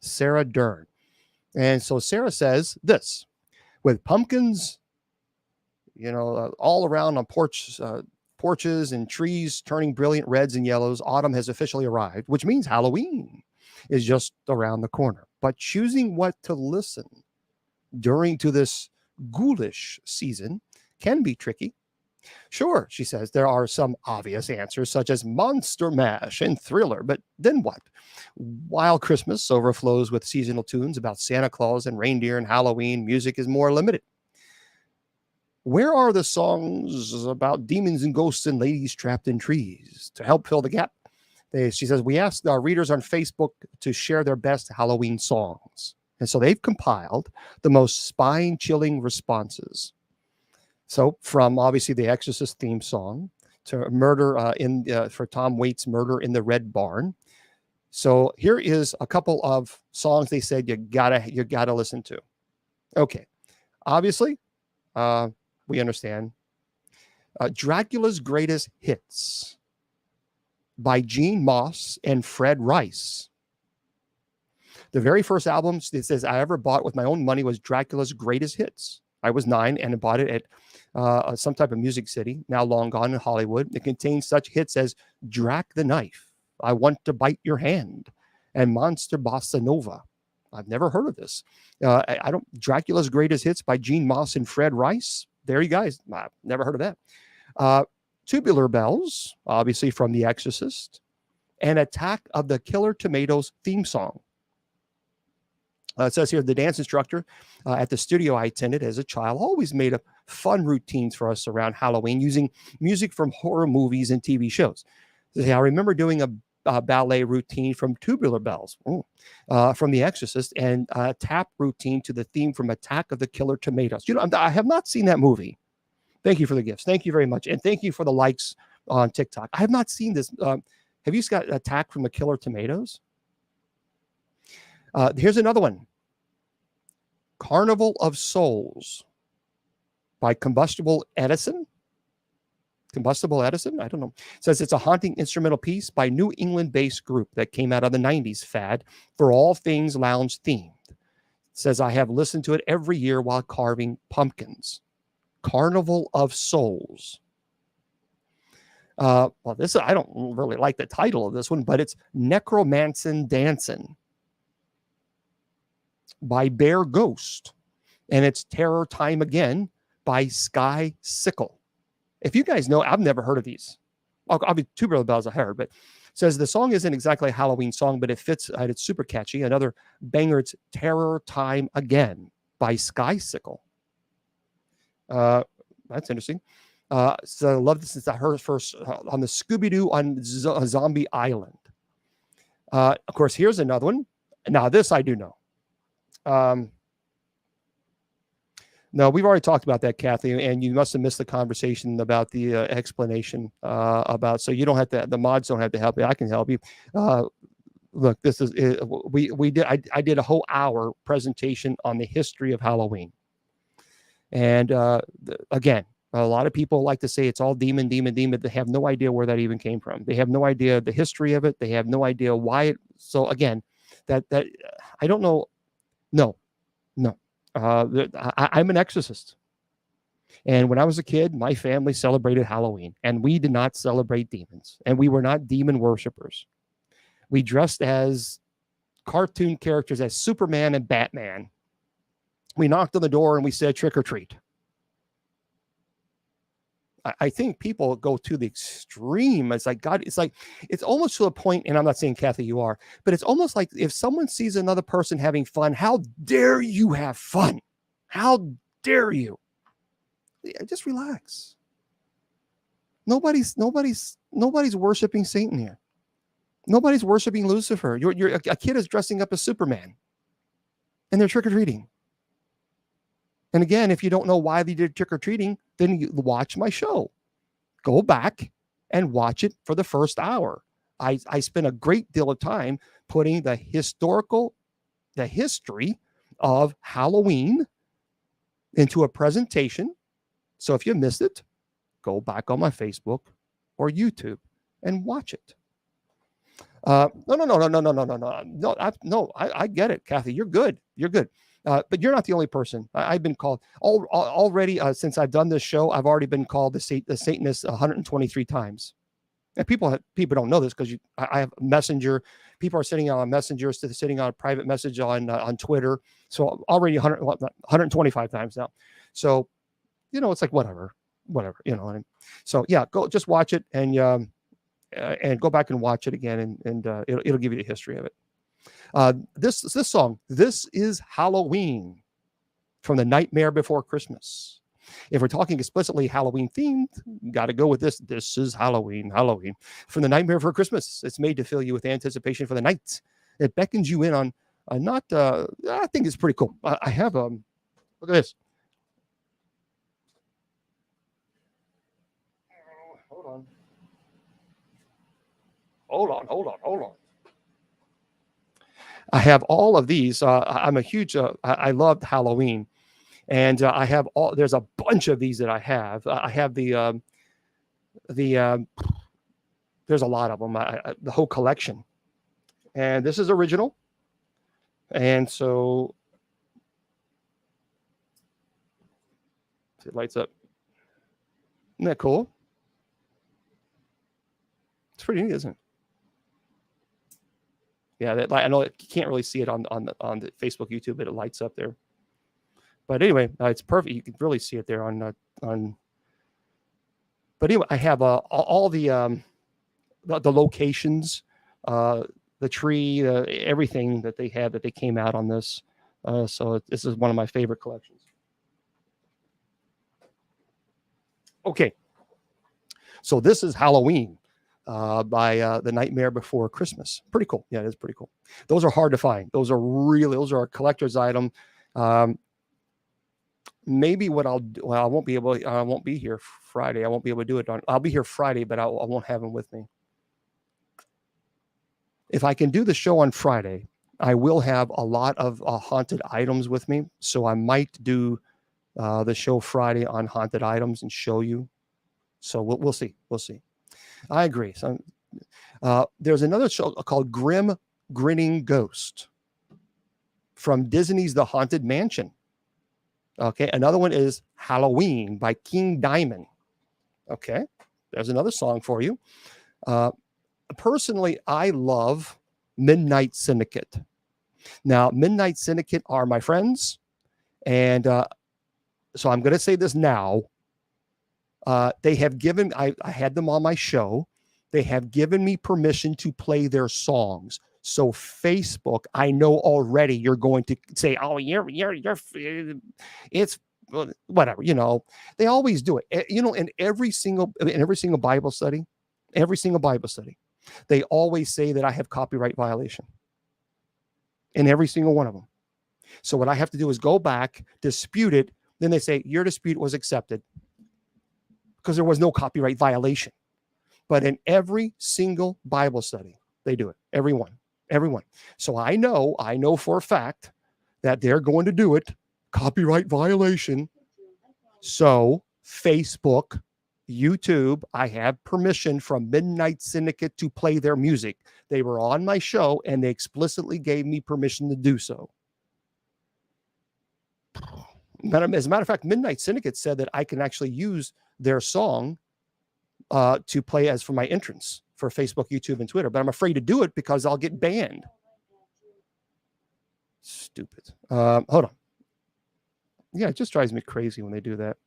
Sarah Dern. And so Sarah says this: with pumpkins, all around on porches and trees turning brilliant reds and yellows, autumn has officially arrived, which means Halloween is just around the corner. But choosing what to listen to this ghoulish season can be tricky. Sure, she says, there are some obvious answers such as Monster Mash and Thriller, but then what? While Christmas overflows with seasonal tunes about Santa Claus and reindeer and Halloween, music is more limited. Where are the songs about demons and ghosts and ladies trapped in trees? To help fill the gap, she says, we asked our readers on Facebook to share their best Halloween songs. And so they've compiled the most spine-chilling responses. So from obviously the Exorcist theme song to murder for Tom Waits' Murder in the Red Barn. So here is a couple of songs they said you gotta listen to. Okay, obviously, we understand. Dracula's Greatest Hits by Gene Moss and Fred Rice. The very first album it says I ever bought with my own money was Dracula's Greatest Hits. I was 9 and bought it at some type of music city, now long gone in Hollywood. It contains such hits as Drac the Knife, I Want to Bite Your Hand, and Monster Bossa Nova. I've never heard of this. Dracula's Greatest Hits by Gene Moss and Fred Rice. There you guys. I've never heard of that. Tubular Bells, obviously from The Exorcist, and Attack of the Killer Tomatoes theme song. It says here, the dance instructor at the studio I attended as a child always made up fun routines for us around Halloween using music from horror movies and TV shows. I remember doing a ballet routine from Tubular Bells from The Exorcist and a tap routine to the theme from Attack of the Killer Tomatoes. I have not seen that movie. Thank you for the gifts. Thank you very much. And thank you for the likes on TikTok. I have not seen this. Have you got Attack from the Killer Tomatoes? Here's another one. Carnival of Souls by Combustible Edison. Combustible Edison? I don't know. It says it's a haunting instrumental piece by New England-based group that came out of the 90s fad for all things lounge themed. It says I have listened to it every year while carving pumpkins. Carnival of Souls. I don't really like the title of this one, but it's Necromancin' Dancin' by Bear Ghost, and it's Terror Time Again by Sky Sickle. If you guys know, I've never heard of these. I'll be Tubular Bells I heard, but Says the song isn't exactly a Halloween song, but it fits. It's super catchy. Another banger. It's "Terror Time Again" by Skysicle. That's interesting. So I love this. It's her first on the Scooby-Doo on Zombie Island. Of course, here's another one. Now, this I do know. No, we've already talked about that, Kathy, and you must have missed the conversation about the explanation about. So you don't have to. The mods don't have to help you. I can help you. Look, this is we did. I did a whole hour presentation on the history of Halloween, and again, a lot of people like to say it's all demon. They have no idea where that even came from. They have no idea the history of it. They have no idea why it. So again, that I don't know. No. I'm an exorcist. And when I was a kid, my family celebrated Halloween, and we did not celebrate demons, and we were not demon worshipers. We dressed as cartoon characters, as Superman and Batman. We knocked on the door and we said, trick or treat. I think people go to the extreme. It's like God, it's almost to a point, and I'm not saying, Kathy, you are, but it's almost like if someone sees another person having fun, how dare you have fun? How dare you? Just relax. Nobody's worshiping Satan here. Nobody's worshiping Lucifer. A kid is dressing up as Superman, and they're trick-or-treating. And again, if you don't know why they did trick-or-treating, then you watch my show. Go back and watch it for the first hour. I spent a great deal of time putting the history of Halloween into a presentation. So if you missed it, go back on my Facebook or YouTube and watch it. No. I get it, Kathy. You're good. But you're not the only person. I've been called already since I've done this show. I've already been called the Satanist 123 times. And people don't know this because I have Messenger. People are sitting on Messenger, sitting on a private message on Twitter. So already 125 times now. So it's like whatever. So yeah, go just watch it and go back and watch it again, and it'll give you the history of it. This song, "This Is Halloween," from The Nightmare Before Christmas. If we're talking explicitly Halloween themed, got to go with this. This is Halloween. From The Nightmare Before Christmas. It's made to fill you with anticipation for the night. It beckons you in on I think it's pretty cool. I have look at this. Hold on. I have all of these. I'm a huge. I loved Halloween, and I have all. There's a bunch of these that I have. I have the. There's a lot of them. The whole collection, and this is original. And so it lights up. Isn't that cool? It's pretty neat, isn't it? Yeah, I know you can't really see it on the Facebook, YouTube, but it lights up there. But anyway, it's perfect. You can really see it there on. But anyway, I have all the locations, the tree, everything that they had that they came out on this. So this is one of my favorite collections. Okay, so this is Halloween. By The Nightmare Before Christmas. Pretty cool. Yeah, it is pretty cool. Those are hard to find. Those are a collector's item. Maybe what I'll do, well, I won't be here Friday. I won't be able to do it. I'll be here Friday, but I won't have them with me. If I can do the show on Friday, I will have a lot of haunted items with me. So I might do the show Friday on haunted items and show you. So we'll see. I agree. So, there's another show called Grim Grinning Ghost from Disney's The Haunted Mansion. Okay, another one is Halloween by King Diamond. Okay, there's another song for you. Personally, I love Midnight Syndicate. Now, Midnight Syndicate are my friends, and so I'm going to say this now. They have given, I had them on my show. They have given me permission to play their songs. So Facebook, I know already you're going to say, "Oh, it's whatever." They always do it. In every single Bible study, they always say that I have copyright violation in every single one of them. So what I have to do is go back, dispute it. Then they say your dispute was accepted because there was no copyright violation. But in every single Bible study, they do it. Everyone. So I know for a fact that they're going to do it. Copyright violation. So Facebook, YouTube, I have permission from Midnight Syndicate to play their music. They were on my show and they explicitly gave me permission to do so. As a matter of fact, Midnight Syndicate said that I can actually use their song to play as for my entrance for Facebook, YouTube, and Twitter, but I'm afraid to do it because I'll get banned. Stupid. Hold on. Yeah, it just drives me crazy when they do that.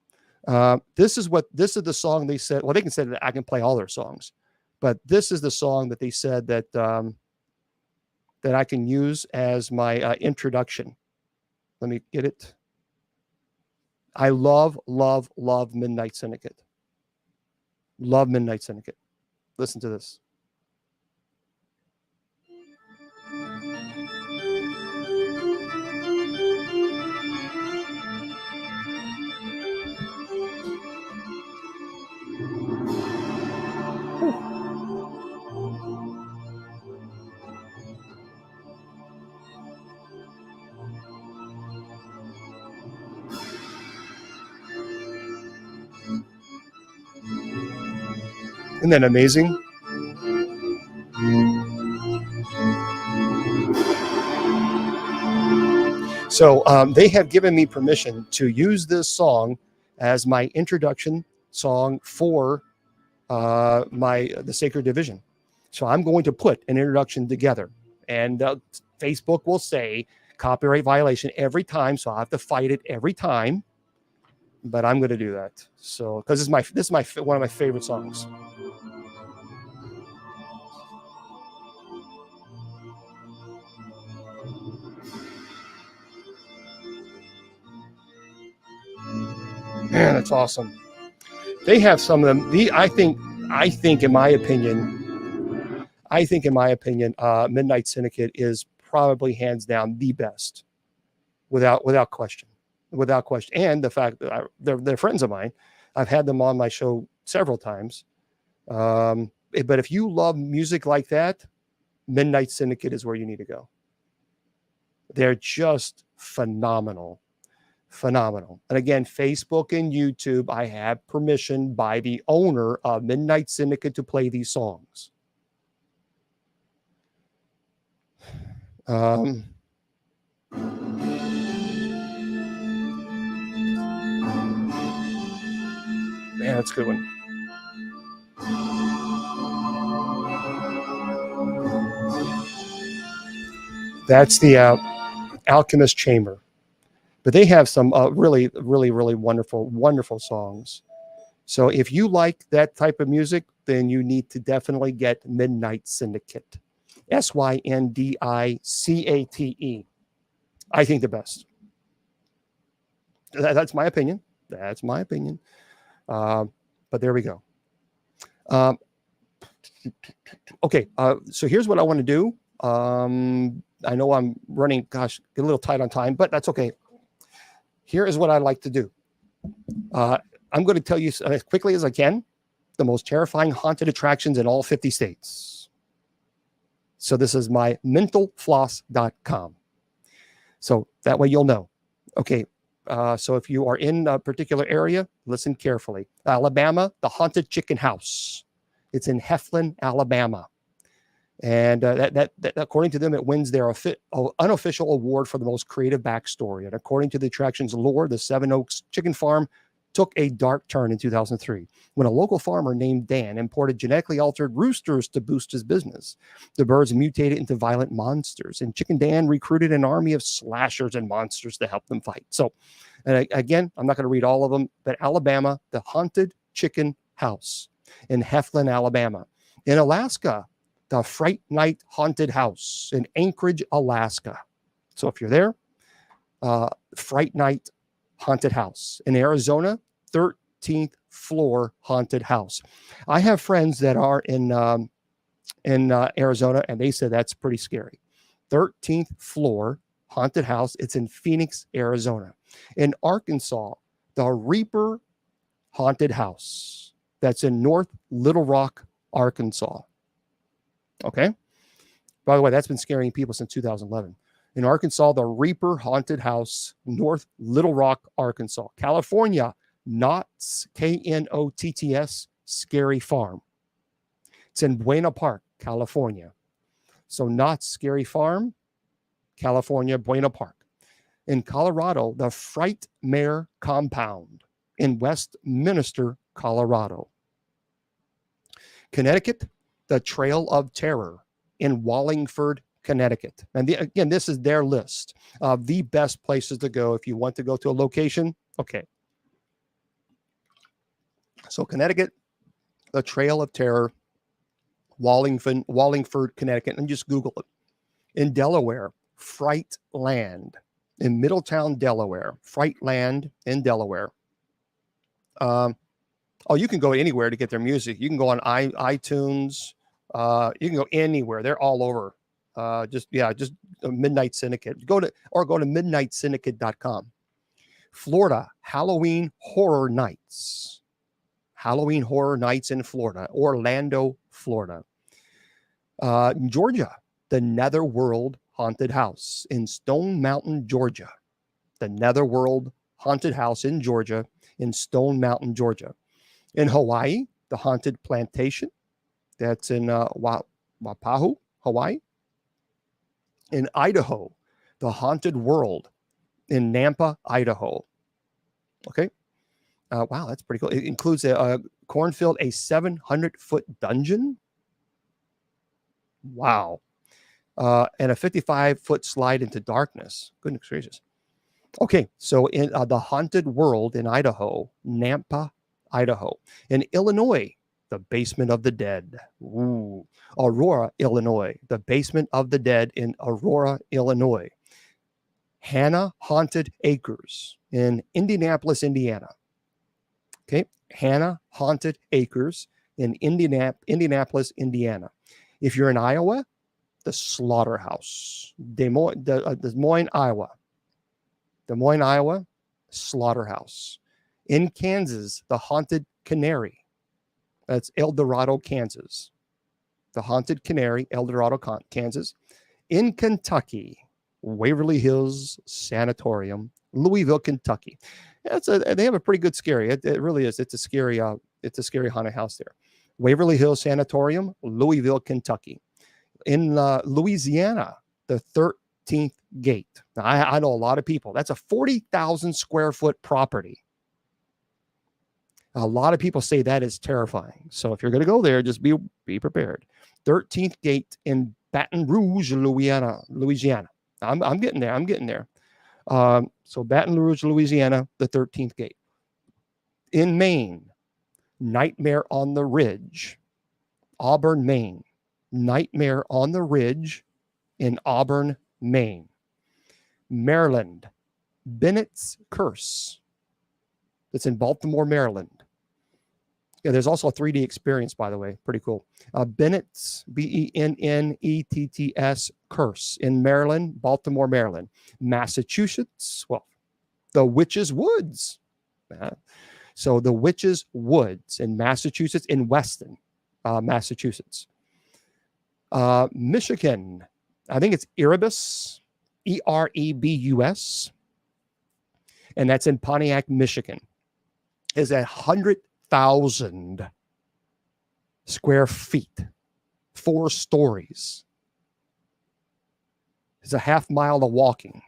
This is the song they said. Well, they can say that I can play all their songs, but this is the song that they said that that I can use as my introduction. Let me get it. I love Midnight Syndicate. Love Midnight Syndicate. Listen to this. Isn't that amazing? So they have given me permission to use this song as my introduction song for the Sacred Division. So I'm going to put an introduction together, and Facebook will say copyright violation every time, so I have to fight it every time. But I'm going to do that. So because this is one of my favorite songs. Man, that's awesome. They have some of them. I think in my opinion, Midnight Syndicate is probably hands down the best, without question. And the fact that they're friends of mine, I've had them on my show several times. But if you love music like that, Midnight Syndicate is where you need to go. They're just phenomenal. And again, Facebook and YouTube, I have permission by the owner of Midnight Syndicate to play these songs. Man, that's a good one. That's the Alchemist Chamber. But they have some really wonderful songs. So if you like that type of music, then you need to definitely get Midnight Syndicate. Syndicate. I think the best. That's my opinion. But there we go. Okay. So here's what I want to do. I know I'm running, get a little tight on time, but that's okay. Here is what I like to do. I'm going to tell you as quickly as I can the most terrifying haunted attractions in all 50 states. So this is my mentalfloss.com. So that way you'll know. Okay. So if you are in a particular area, listen carefully. Alabama, the Haunted Chicken House. It's in Heflin, Alabama. And that according to them, it wins their unofficial award for the most creative backstory. And according to the attraction's lore, the Seven Oaks Chicken Farm took a dark turn in 2003 when a local farmer named Dan imported genetically altered roosters to boost his business. The birds mutated into violent monsters, and Chicken Dan recruited an army of slashers and monsters to help them fight. So, again, I'm not going to read all of them, but Alabama, the Haunted Chicken House in Heflin, Alabama. In Alaska, the Fright Night Haunted House in Anchorage, Alaska. So if you're there, Fright Night Haunted House. In Arizona, 13th floor haunted house. I have friends that are in Arizona, and they said that's pretty scary. 13th floor haunted house. It's in Phoenix, Arizona. In Arkansas, the Reaper Haunted House. That's in North Little Rock, Arkansas. Okay. By the way, that's been scaring people since 2011. In Arkansas, the Reaper Haunted House, North Little Rock, Arkansas. California, Knott's, Knotts, Scary Farm. It's in Buena Park, California. So Knott's Scary Farm, California, Buena Park. In Colorado, the Frightmare Compound in Westminster, Colorado. Connecticut, the Trail of Terror in Wallingford, Connecticut. And again, this is their list of the best places to go if you want to go to a location. Okay. So Connecticut, the Trail of Terror, Wallingford, Connecticut, and just Google it. In Delaware, Frightland in Middletown, Delaware. Frightland in Delaware. You can go anywhere to get their music. You can go on iTunes. You can go anywhere. They're all over. Just Midnight Syndicate. Go to midnightsyndicate.com. Florida, Halloween Horror Nights. Halloween Horror Nights in Florida. Orlando, Florida. Georgia, the Netherworld Haunted House in Stone Mountain, Georgia. The Netherworld Haunted House in Georgia, in Stone Mountain, Georgia. In Hawaii, the Haunted Plantation. That's in Wapahu, Hawaii. In Idaho, the Haunted World in Nampa, Idaho. Okay. Wow, that's pretty cool. It includes a cornfield, a 700-foot dungeon. Wow. And a 55-foot slide into darkness. Goodness gracious. Okay, so in the Haunted World in Idaho, Nampa, Idaho. In Illinois, the Basement of the Dead. Ooh. Aurora, Illinois. The Basement of the Dead in Aurora, Illinois. Hannah Haunted Acres in Indianapolis, Indiana. Okay, Hannah Haunted Acres in Indianapolis, Indiana. If you're in Iowa, the Slaughterhouse. Des Moines, Iowa. Des Moines, Iowa, Slaughterhouse. In Kansas, the Haunted Canary. That's El Dorado, Kansas. The Haunted Canary, El Dorado, Kansas. In Kentucky, Waverly Hills Sanatorium, Louisville, Kentucky. They have a pretty good scary. It really is. It's a scary haunted house there. Waverly Hills Sanatorium, Louisville, Kentucky. In Louisiana, the 13th Gate. Now, I know a lot of people. That's a 40,000 square foot property. A lot of people say that is terrifying. So if you're going to go there, just be prepared. 13th Gate in Baton Rouge, Louisiana. I'm getting there. So Baton Rouge, Louisiana, the 13th Gate. In Maine, Nightmare on the Ridge, Auburn, Maine. Nightmare on the Ridge in Auburn, Maine. Maryland, Bennett's Curse. It's in Baltimore, Maryland. Yeah, there's also a 3D experience, by the way. Pretty cool. Bennett's, Bennetts Curse in Maryland, Baltimore, Maryland. Massachusetts, well, the Witch's Woods. So the Witch's Woods in Massachusetts, in Weston, Massachusetts. Michigan, I think it's Erebus, Erebus, and that's in Pontiac, Michigan. Is 100,000 square feet, 4 stories. It's a half mile of walking.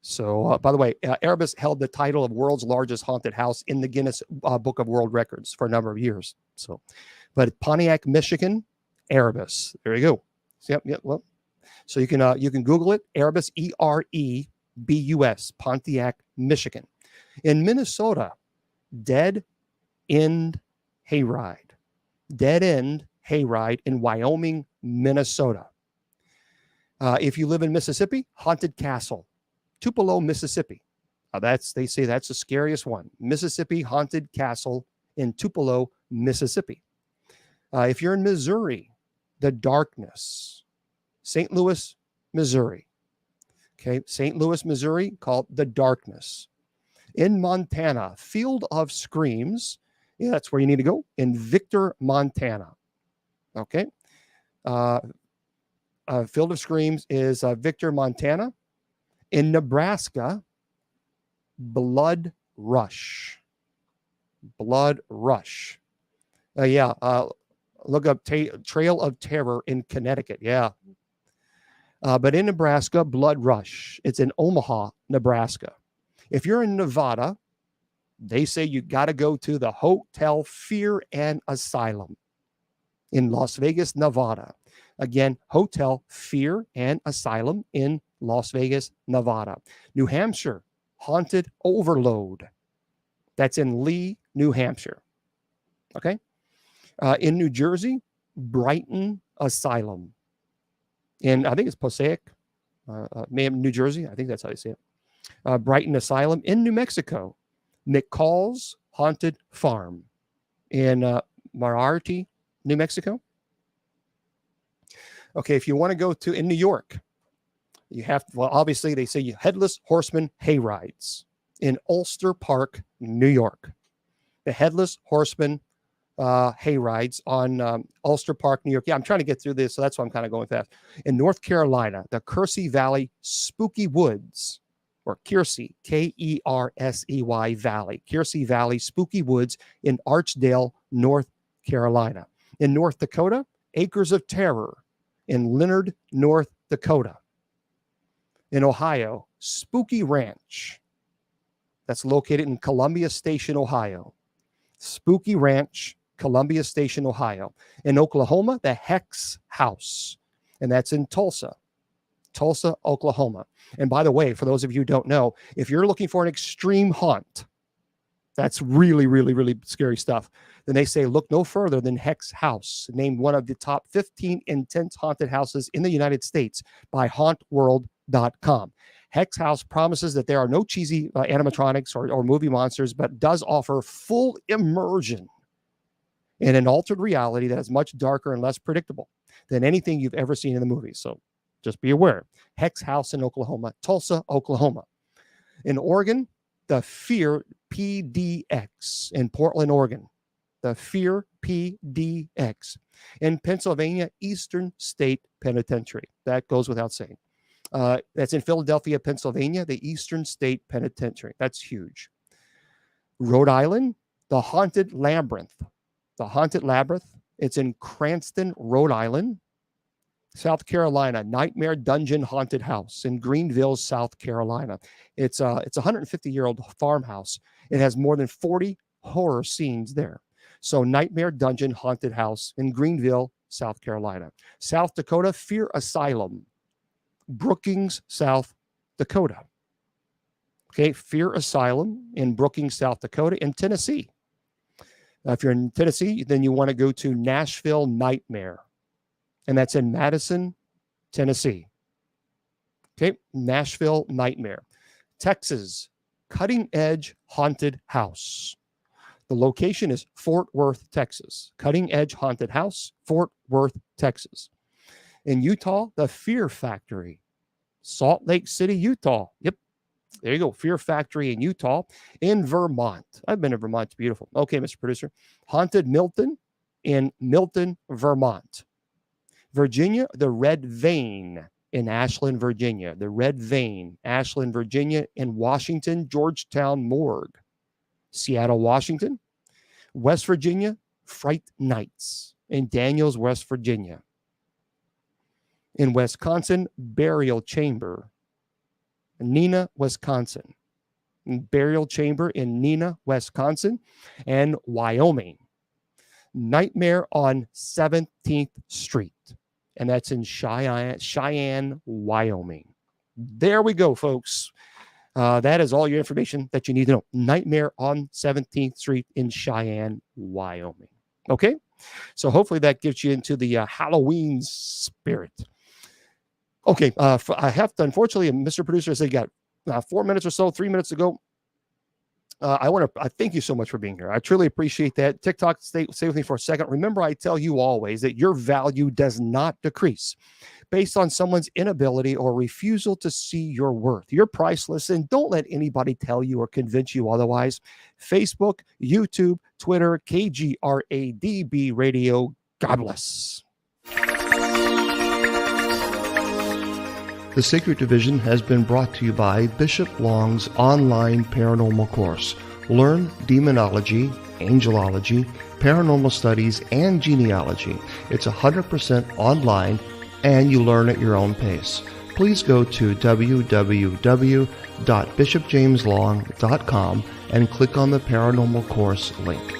So, by the way, Erebus held the title of world's largest haunted house in the Guinness Book of World Records for a number of years. So, but Pontiac, Michigan, Erebus. There you go. So, yep. Well, so you can Google it. Erebus, Erebus, Pontiac, Michigan. In Minnesota, Dead End Hayride. Dead End hayride in Wyoming, Minnesota. If you live in Mississippi, Haunted Castle, Tupelo, Mississippi. They say that's the scariest one. Mississippi Haunted Castle in Tupelo, Mississippi. If you're in Missouri, The Darkness, St. Louis, Missouri. Okay, St. Louis, Missouri, called The Darkness. In Montana, Field of Screams. Yeah, that's where you need to go, in Victor, Montana. Okay. Field of Screams is Victor, Montana. In Nebraska, Blood Rush. Blood Rush. Look up Trail of Terror in Connecticut. Yeah. But in Nebraska, Blood Rush. It's in Omaha, Nebraska. If you're in Nevada, they say you got to go to the Hotel Fear and Asylum in Las Vegas, Nevada. Again, Hotel Fear and Asylum in Las Vegas, Nevada. New Hampshire, Haunted Overload. That's in Lee, New Hampshire. Okay. In New Jersey, Brighton Asylum. I think it's Passaic, New Jersey. I think that's how you say it. Brighton Asylum. In New Mexico, McCall's Haunted Farm in Marathi, New Mexico. Okay, if you want to go in New York, you have, obviously they say Headless Horseman Hayrides in Ulster Park, New York. The Headless Horseman hayrides on Ulster Park, New York. Yeah, I'm trying to get through this, so that's why I'm kind of going fast. In North Carolina, the Kersey Valley Spooky Woods, or Kersey, Kersey Valley, Kersey Valley Spooky Woods in Archdale, North Carolina. In North Dakota, Acres of Terror in Leonard, North Dakota. In Ohio, Spooky Ranch. That's located in Columbia Station, Ohio. Spooky Ranch, Columbia Station, Ohio. In Oklahoma, the Hex House, and that's in Tulsa, Oklahoma. And by the way, for those of you who don't know, if you're looking for an extreme haunt, that's really, really, really scary stuff, then they say look no further than Hex House, named one of the top 15 intense haunted houses in the United States by hauntworld.com. Hex House promises that there are no cheesy animatronics or movie monsters, but does offer full immersion in an altered reality that is much darker and less predictable than anything you've ever seen in the movies. So just be aware. Hex House in Oklahoma, Tulsa, Oklahoma. In Oregon, the Fear PDX in Portland, Oregon. The Fear PDX. In Pennsylvania, Eastern State Penitentiary. That goes without saying. That's in Philadelphia, Pennsylvania, the Eastern State Penitentiary. That's huge. Rhode Island, the Haunted Labyrinth. The Haunted Labyrinth. It's in Cranston, Rhode Island. South Carolina, Nightmare Dungeon Haunted House in Greenville, South Carolina. It's a 150-year-old farmhouse. It has more than 40 horror scenes there. So Nightmare Dungeon Haunted House in Greenville, South Carolina. South Dakota, Fear Asylum, Brookings, South Dakota. Okay, Fear Asylum in Brookings, South Dakota. In Tennessee. If you're in Tennessee, then you want to go to Nashville Nightmare. And that's in Madison, Tennessee. Okay, Nashville Nightmare. Texas, Cutting Edge Haunted House. The location is Fort Worth, Texas. Cutting Edge Haunted House, Fort Worth, Texas. In Utah, the Fear Factory. Salt Lake City, Utah. Yep, there you go. Fear Factory in Utah. In Vermont. I've been to Vermont. It's beautiful. Okay, Mr. Producer. Haunted Milton in Milton, Vermont. Virginia, the Red Vein in Ashland, Virginia. The Red Vein, Ashland, Virginia. In Washington, Georgetown Morgue. Seattle, Washington. West Virginia, Fright Nights in Daniels, West Virginia. In Wisconsin, Burial Chamber. Neenah, Wisconsin. Burial Chamber in Neenah, Wisconsin. And Wyoming. Nightmare on 17th Street. And that's in Cheyenne, Wyoming. There we go, folks. That is all your information that you need to know. Nightmare on 17th Street in Cheyenne, Wyoming. Okay? So hopefully that gets you into the Halloween spirit. Okay, I have to, unfortunately, Mr. Producer said you got 4 minutes or so, 3 minutes to go. I thank you so much for being here. I truly appreciate that. TikTok, stay with me for a second. Remember, I tell you always that your value does not decrease based on someone's inability or refusal to see your worth. You're priceless, and don't let anybody tell you or convince you otherwise. Facebook, YouTube, Twitter, KGRADB Radio. God bless. The Sacred Division has been brought to you by Bishop Long's online paranormal course. Learn demonology, angelology, paranormal studies, and genealogy. It's 100% online, and you learn at your own pace. Please go to www.bishopjameslong.com and click on the paranormal course link.